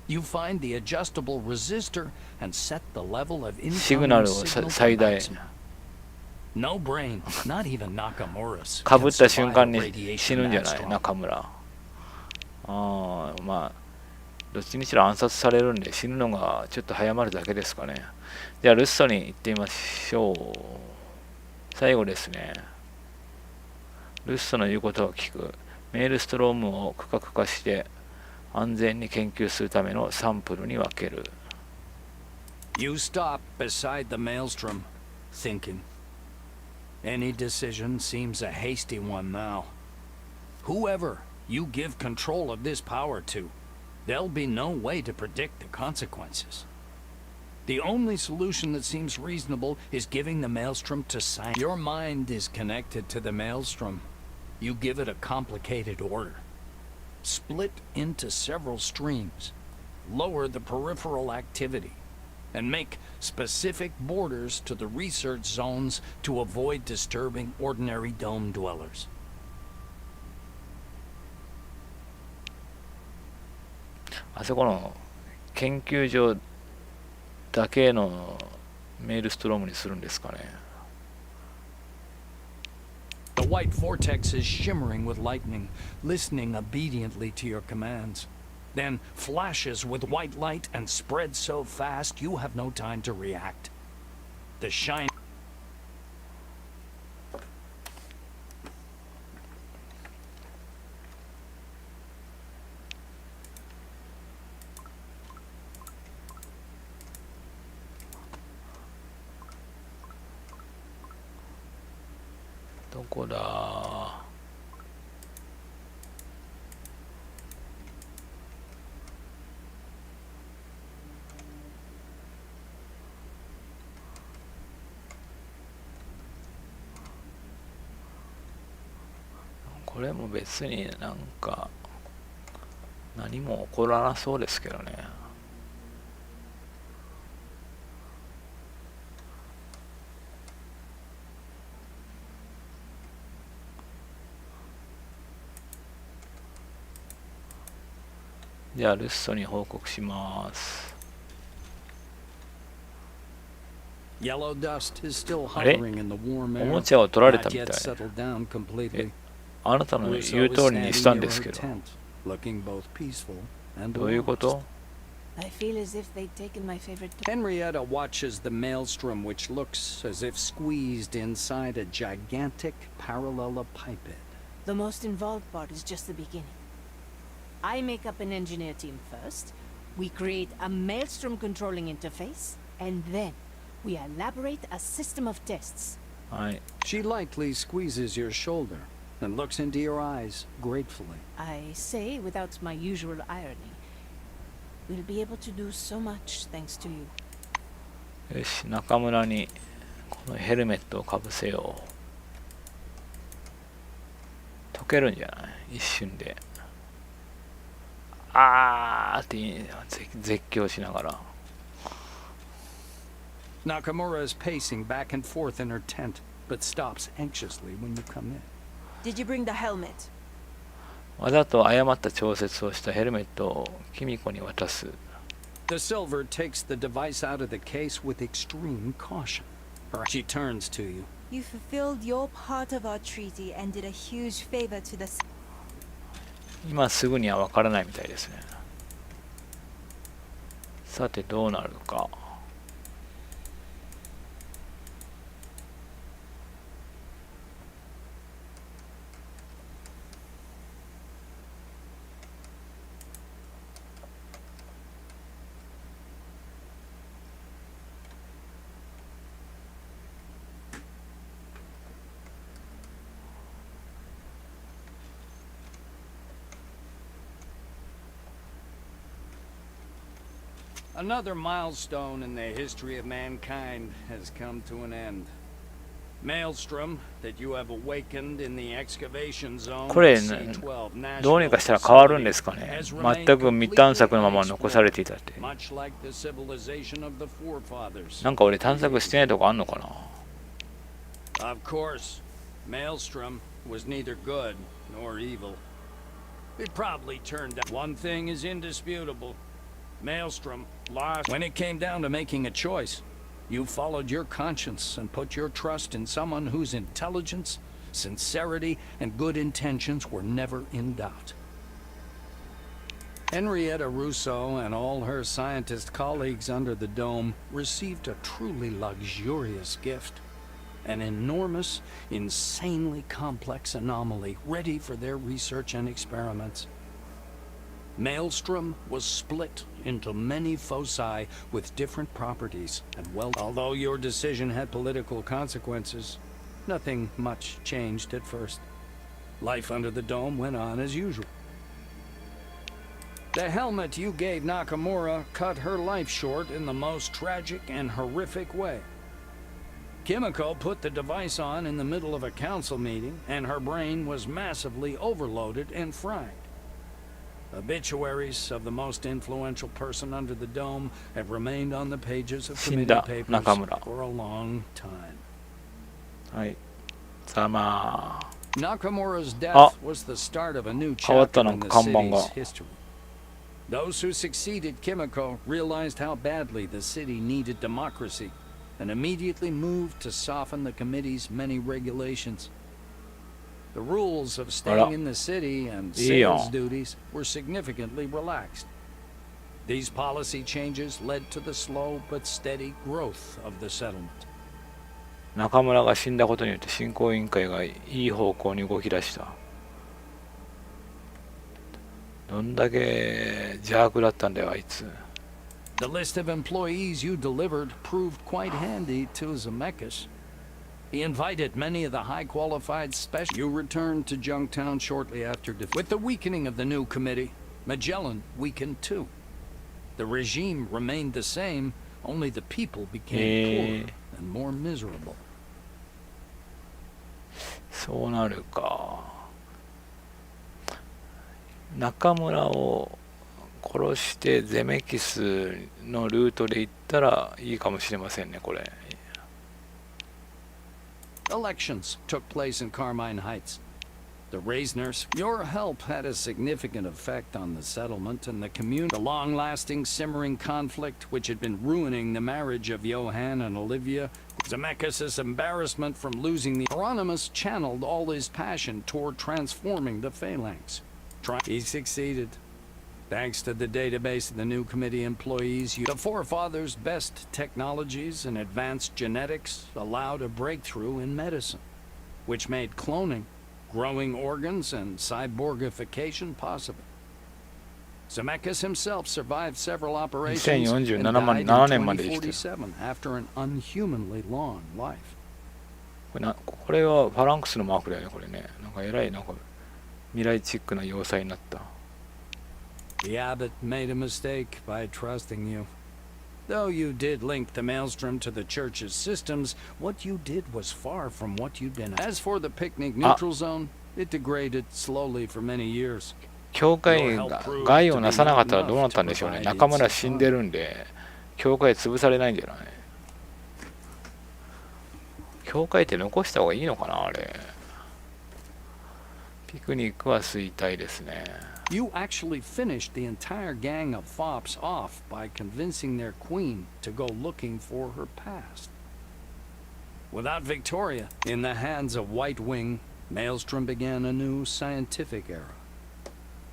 Speaker 2: You find the adjustable resistor and set the level of
Speaker 1: シグナ
Speaker 2: incoming
Speaker 1: ルを
Speaker 2: signal
Speaker 1: 最
Speaker 2: to
Speaker 1: 大
Speaker 2: maximum. No brain, not even Nakamura's,
Speaker 1: かぶ
Speaker 2: can
Speaker 1: った瞬
Speaker 2: survive
Speaker 1: 間
Speaker 2: a
Speaker 1: に死
Speaker 2: radiation
Speaker 1: ぬんじゃ
Speaker 2: that
Speaker 1: ない、
Speaker 2: strong.
Speaker 1: 中村。ああ、まあどっちにしろ暗殺されるんで死ぬのがちょっと早まるだけですかね。じゃあルッソに行ってみましょう。最後ですね。ルッソの言うことを聞く。メールストロームを区画化して安全に研究するためのサンプルに分ける。
Speaker 2: You stop beside the maelstrom, thinking. Any decision seems a hasty one now. Whoever you give control of this power to, there'll be no way to predict the consequences. The only solution that seems reasonable is giving the maelstrom to science. Your mind is connected to the maelstrom. You give it a complicated order. Split into several streams. Lower the peripheral activity. And make specific borders to the research zones to avoid disturbing ordinary dome dwellers.
Speaker 1: あそこの研究所だけのメールストロームにするんですかね。
Speaker 2: The white vortex is shimmering with lightning, listening obediently to your commands. Then flashes with white light and spreads so fast you have no time to react. The shine...
Speaker 1: どこだ。これも別になんか何も起こらなそうですけどね。じゃあルッソに報告します。
Speaker 2: Yellow dust is still
Speaker 1: あれ
Speaker 2: hovering in the warm
Speaker 1: お
Speaker 2: air,
Speaker 1: もちゃを取られた
Speaker 2: not
Speaker 1: み
Speaker 2: yet
Speaker 1: たい。
Speaker 2: settled down completely.
Speaker 1: あなたの言
Speaker 2: Russo
Speaker 1: う
Speaker 2: is
Speaker 1: 通りにした
Speaker 2: standing
Speaker 1: ん
Speaker 2: near
Speaker 1: です
Speaker 2: her
Speaker 1: けど。
Speaker 2: tent, looking both peaceful and
Speaker 1: どういうこ
Speaker 2: lost.
Speaker 1: と？
Speaker 11: I feel as if they'd taken my favorite.
Speaker 2: Henrietta watches the maelstrom, which looks as if squeezed inside a gigantic parallelepiped.
Speaker 12: The most involved part is just the beginning. I make up an engineer team first, we create a maelstrom controlling interface, and then we elaborate a system of tests.
Speaker 1: はい。
Speaker 2: She lightly squeezes your shoulder and looks into your eyes gratefully.
Speaker 12: I say, without my usual irony, we'll be able to do so much thanks to you.
Speaker 1: よし、中村にこのヘルメットをかぶせよう。溶けるんじゃない？一瞬で。あーって絶叫しながら。
Speaker 2: Nakamura is pacing back and forth in her tent, but stops anxiously when you come in.
Speaker 11: Did you bring the helmet?
Speaker 1: わざと誤った調節をしたヘルメットをキミコに渡す。
Speaker 2: The silver takes the device out of the case with extreme caution. She turns to you.
Speaker 11: You fulfilled your part of our treaty and did a huge favor to the.
Speaker 1: 今すぐにはわからないみたいですね。さてどうなるか。
Speaker 2: Another milestone in the history of mankind has come to an end. Maelstrom that you have awakened in the excavation zone
Speaker 1: これ
Speaker 2: C12
Speaker 1: どうにかしたら変わるんですかね。全く未探索のまま残されていたって。
Speaker 2: much like the civilization of the forefathers.
Speaker 1: なんか俺探索してないとこあんのかな。
Speaker 2: Of course, Maelstrom was neither good nor evil. It probably turned out. One thing is indisputable. Maelstrom lost. When it came down to making a choice, you followed your conscience and put your trust in someone whose intelligence, sincerity, and good intentions were never in doubt. Henrietta Russo and all her scientist colleagues under the dome received a truly luxurious gift. An enormous, insanely complex anomaly ready for their research and experiments. Maelstrom was split into many foci with different properties, and although your decision had political consequences, nothing much changed at first. Life under the dome went on as usual. The helmet you gave Nakamura cut her life short in the most tragic and horrific way. Kimiko put the device on in the middle of a council meeting, and her brain was massively overloaded and fried. Obituaries of the most influential person under the dome have remained on the pages of committee papers for a long time.
Speaker 1: はい。ざまあ。
Speaker 2: Nakamura's death was the start of a new chapter in the city's history. Those who succeeded Kimiko realized how badly the city needed democracy and immediately moved to soften the committee's many regulations. The rules of staying in the city and sales duties were significantly relaxed. These policy changes led to the slow but steady growth of the settlement.
Speaker 1: 中村が死んだことによって振興委員会がいい方向に動き出した。どんだけ邪悪だったんだよあいつ。
Speaker 2: The list of employees you delivered proved quite handy to Zemeckis. He invited many of the high-qualified special. You returned to Junktown shortly after defeat. With the weakening of the new committee, Magellan weakened too. The regime remained the same, only the people became poorer and more miserable.
Speaker 1: そうなるか。中村を殺してゼメキスのルートで行ったらいいかもしれませんね、これ。
Speaker 2: Elections took place in Carmine Heights. The Reisners, your help had a significant effect on the settlement and the community. The long-lasting, simmering conflict which had been ruining the marriage of Johann and Olivia, Zemeckis' embarrassment from losing the Hieronymus channeled all his passion toward transforming the Phalanx. He succeeded. Thanks to the database of the new committee employees, the forefathers' best technologies and advanced genetics allowed a breakthrough in medicine, which made cloning, growing organs, and cyborgification possible. Zemeckis himself survived several operations and died in 2047 after an unhumanly long life.
Speaker 1: これはファランクスのマークだよね、これね。なんかえらいなんか未来チックな要塞になった。
Speaker 2: The abbot made a mistake by trusting you. Though you did link the Maelstrom to the church's systems, what you did was far from what you'd been. As for the picnic neutral zone, it degraded slowly for many years.
Speaker 1: 教会が害をなさなかったらどうなったんでしょうね。中村死んでるんで、教会潰されないんじゃない？教会って残した方がいいのかな、あれ。ピクニックは衰退ですね。
Speaker 2: You actually finished the entire gang of fops off by convincing their queen to go looking for her past. Without Victoria in the hands of White Wing, Maelstrom began a new scientific era.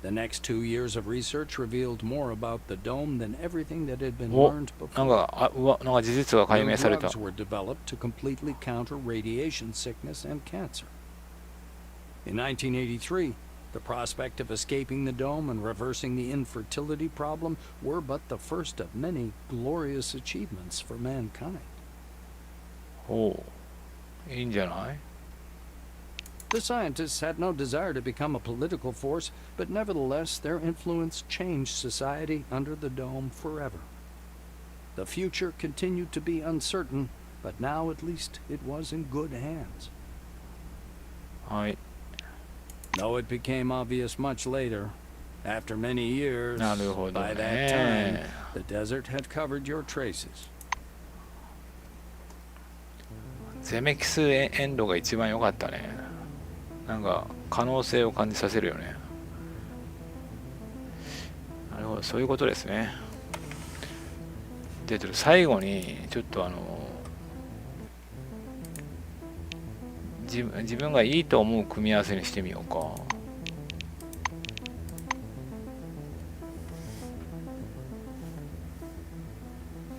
Speaker 2: The next 2 years of research revealed more about the dome than everything that had been learned before.
Speaker 1: なんか事実が解明された。
Speaker 2: Drugs were developed to completely counter radiation sickness and cancer. In 1983, the prospect of escaping the dome and reversing the infertility problem were but the first of many glorious achievements for mankind.
Speaker 1: おう、いいんじゃない?
Speaker 2: The scientists had no desire to become a political force, but nevertheless their influence changed society under the dome forever. The future continued to be uncertain, but now at least it was in good hands.
Speaker 1: はい。
Speaker 2: Though it became obvious much later, after many years,
Speaker 1: なるほどね。
Speaker 2: by that time, the desert had covered your traces.
Speaker 1: ゼメキスエンドが一番良かったね。なんか可能性を感じさせるよね。なるほど、そういうことですね。で、最後にちょっと自分がいいと思う組み合わせにしてみようか。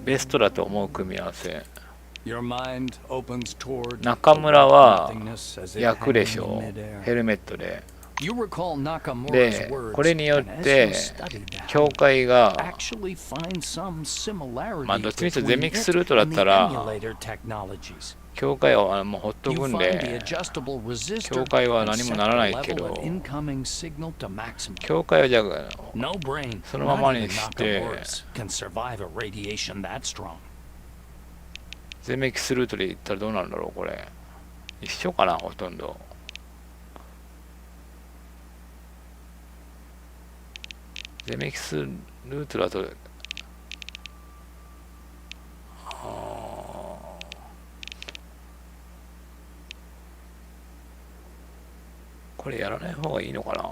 Speaker 1: ベストだと思う組み合わせ。中村は役でしょう。ヘルメットで。で、これによって教会がまあどっちみちゼミキスルートだったら教会はもうほっとくんで教会は何もならないけど教会はじゃあそのままにしてゼメキスルートで行ったらどうなるんだろうこれ一緒かなほとんどゼメキスルートだとこれやらない方がいいのかな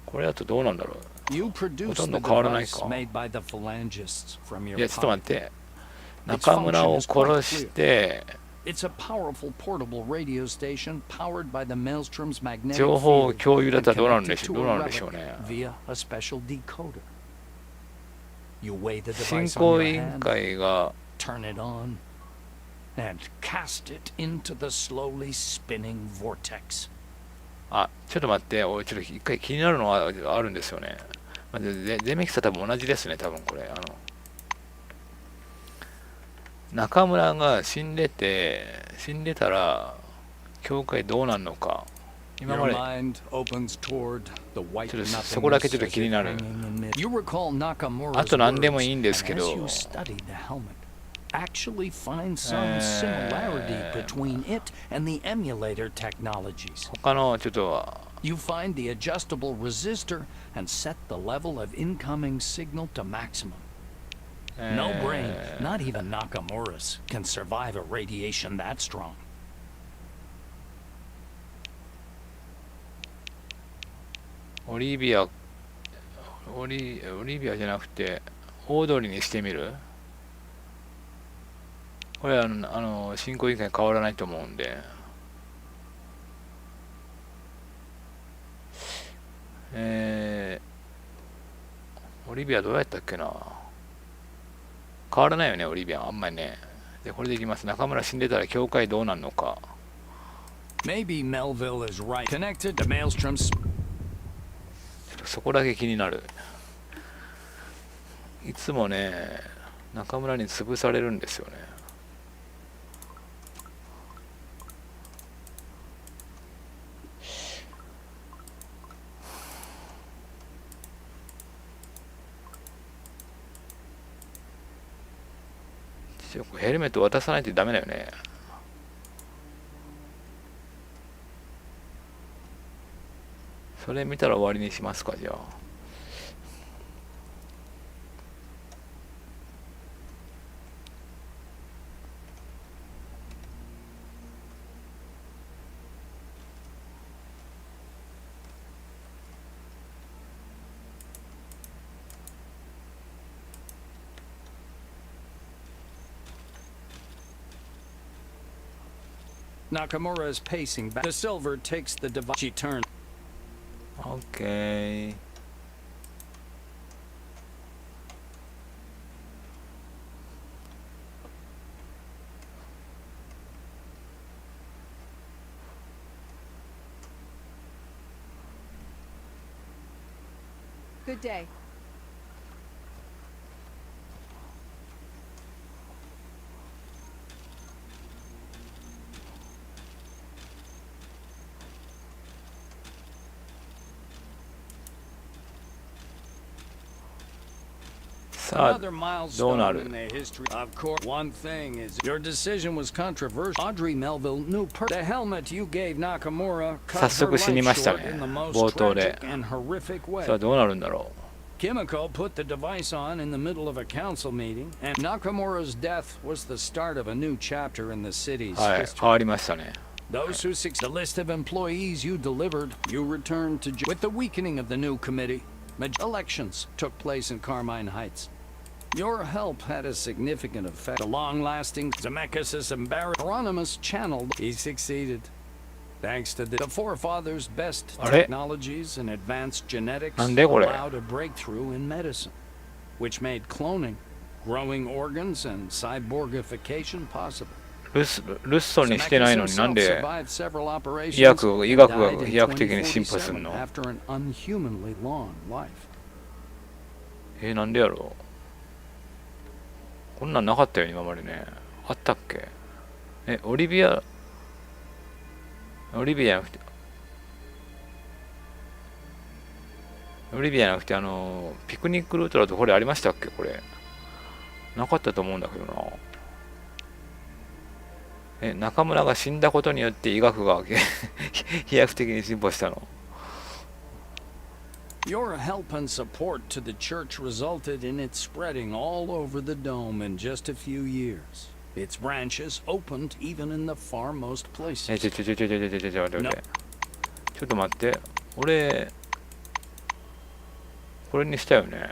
Speaker 1: これだとどうなんだろうほとんど変わらないかいやちょっと待って中村を殺して情報共有だったらどうなるんでしょうね振興委員会があ、ちょっと待って、俺ちょっと一回気になるのはあるんですよね。まあ、ゼメキサ多分同じですね、多分これ。中村が死んでたら、教会どうなんのか。今
Speaker 2: Your
Speaker 1: まで、
Speaker 2: mind opens toward the white
Speaker 1: ちょっとそこだけちょっと
Speaker 2: nothingness
Speaker 1: 気に
Speaker 2: as
Speaker 1: な
Speaker 2: it
Speaker 1: る。
Speaker 2: hanging in mid. You recall Nakamura's
Speaker 1: あと何でもいいんです
Speaker 2: words,
Speaker 1: け
Speaker 2: and as
Speaker 1: ど、
Speaker 2: you study the helmet, actually find some similarity between it and the emulator technologies.
Speaker 1: 他のちょっと、
Speaker 2: You find the adjustable resistor and set the level of incoming signal to maximum. No brain, not even Nakamura's, can survive a radiation that strong.
Speaker 1: オリビアじゃなくて、大通りにしてみる？これは進行以外変わらないと思うんで。オリビアどうやったっけな。変わらないよね、オリビア。あんまりね。で、これでいきます。中村死んでたら教会どうなんのか。
Speaker 2: Maybe Melville is right. Connected to Maelstrom's.
Speaker 1: そこだけ気になる。いつもね、中村に潰されるんですよね。ヘルメット渡さないとダメだよね。それ見たら終わりにしますか、じゃあ。
Speaker 2: Nakamura is pacing back. The silver takes the device. She turns.
Speaker 1: OK。Good
Speaker 10: day.
Speaker 2: Another milestone in the history. Of course, one thing is your decision was controversial. Audrey Melville knew the helmet you gave Nakamura cut her life short in the most tragic and horrific way.
Speaker 1: さあどうなるんだろう。
Speaker 2: Kimiko put the device on in the middle of a council meeting, and Nakamura's death was the start of a new chapter in the city's
Speaker 1: はい、
Speaker 2: history.
Speaker 1: 変わりましたね。
Speaker 2: Those who succeed, the list of employees you delivered, you returned to with the weakening of the new committee. Elections took place in Carmine Heights. Your help had a significant effect. The long-lasting Zemeckis' embarrassed Hieronymus channeled. He succeeded. Thanks to the forefathers' best technologies and advanced genetics allowed a breakthrough in medicine, which made cloning, growing organs, and cyborgification possible.
Speaker 1: ルッソにしてないのになんで医学が飛躍的に進歩するの？なんでやろう。こんなんなかったよ今までね。あったっけ？オリビアじゃなくてピクニックルートだとこれありましたっけ？これなかったと思うんだけどな。中村が死んだことによって医学が飛躍的に進歩したの。
Speaker 2: Your help and support to the church resulted in it spreading all over the dome in just a few years. Its branches opened even in the farmost places.
Speaker 1: ちょっと待って。俺、これにしたよね。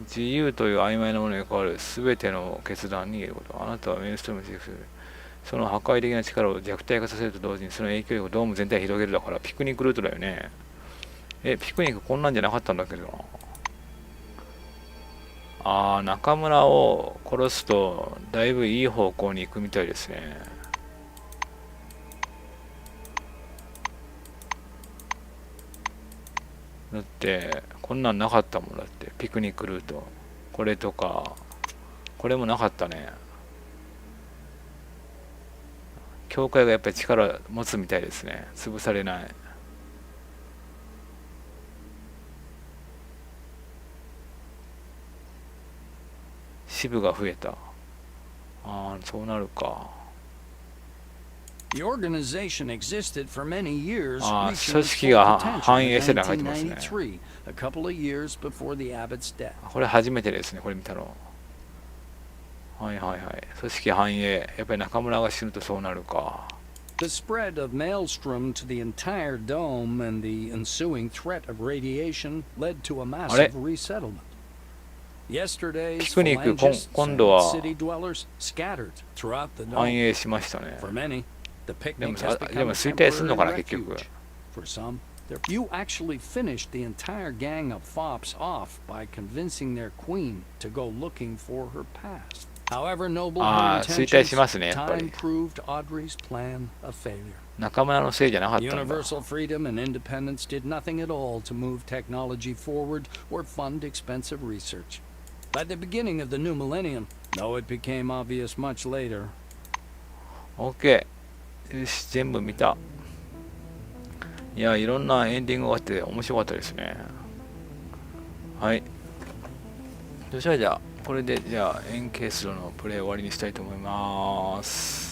Speaker 1: 自由という曖昧なものに関わる全ての決断に言えること。あなたはメインストリームに接する。その破壊的な力を弱体化させると同時にその影響力をドーム全体に広げるだからピクニックルートだよね。ピクニックこんなんじゃなかったんだけどな。中村を殺すとだいぶいい方向に行くみたいですね。だってこんなんなかったもん。だってピクニックルート、これとかこれもなかったね。教会がやっぱり力持つみたいですね。潰されない。支部が増えた。ああ、そうなるか。
Speaker 2: The organization existed for many years,
Speaker 1: ああ、
Speaker 2: reaching
Speaker 1: 組
Speaker 2: its
Speaker 1: 織
Speaker 2: full
Speaker 1: が
Speaker 2: potential
Speaker 1: 繁
Speaker 2: in
Speaker 1: 栄してたの書いてますね。
Speaker 2: 1993, a couple of years before the abbot's death.
Speaker 1: これ初めてですね、これ見たの。はいはいはい。組織繁栄。やっぱり中村が死ぬとそうなるか。
Speaker 2: The spread of Maelstrom to the entire dome and the ensuing threat of radiation led to a massive resettlement. Yesterday's
Speaker 1: ピクニック、
Speaker 2: phalangists
Speaker 1: 今度
Speaker 2: and
Speaker 1: は
Speaker 2: city dwellers scattered throughout the
Speaker 1: 繁
Speaker 2: dome.
Speaker 1: 栄しましたね。
Speaker 2: For many, the
Speaker 1: でも
Speaker 2: picnic has
Speaker 1: で
Speaker 2: become
Speaker 1: も
Speaker 2: a
Speaker 1: 衰退するのかな、
Speaker 2: temporary
Speaker 1: 結局。
Speaker 2: refuge. For some, you actually finished the entire gang of fops off by convincing their queen to go looking for her past. However noble
Speaker 1: あ
Speaker 2: her
Speaker 1: あ、衰退
Speaker 2: intentions,
Speaker 1: しますね、やっぱ
Speaker 2: time
Speaker 1: り。
Speaker 2: proved Audrey's plan a failure.
Speaker 1: 中村のせいじゃなかったんだ。
Speaker 2: Universal freedom and independence did nothing at all to move technology forward or fund expensive research. By the beginning of the new millennium, though it became obvious much later.
Speaker 1: OK。よし、全部見た。いや、いろんなエンディングがあって面白かったですね。はい。そしたらじゃあ、これでじゃあ、エンケースドのプレイ終わりにしたいと思います。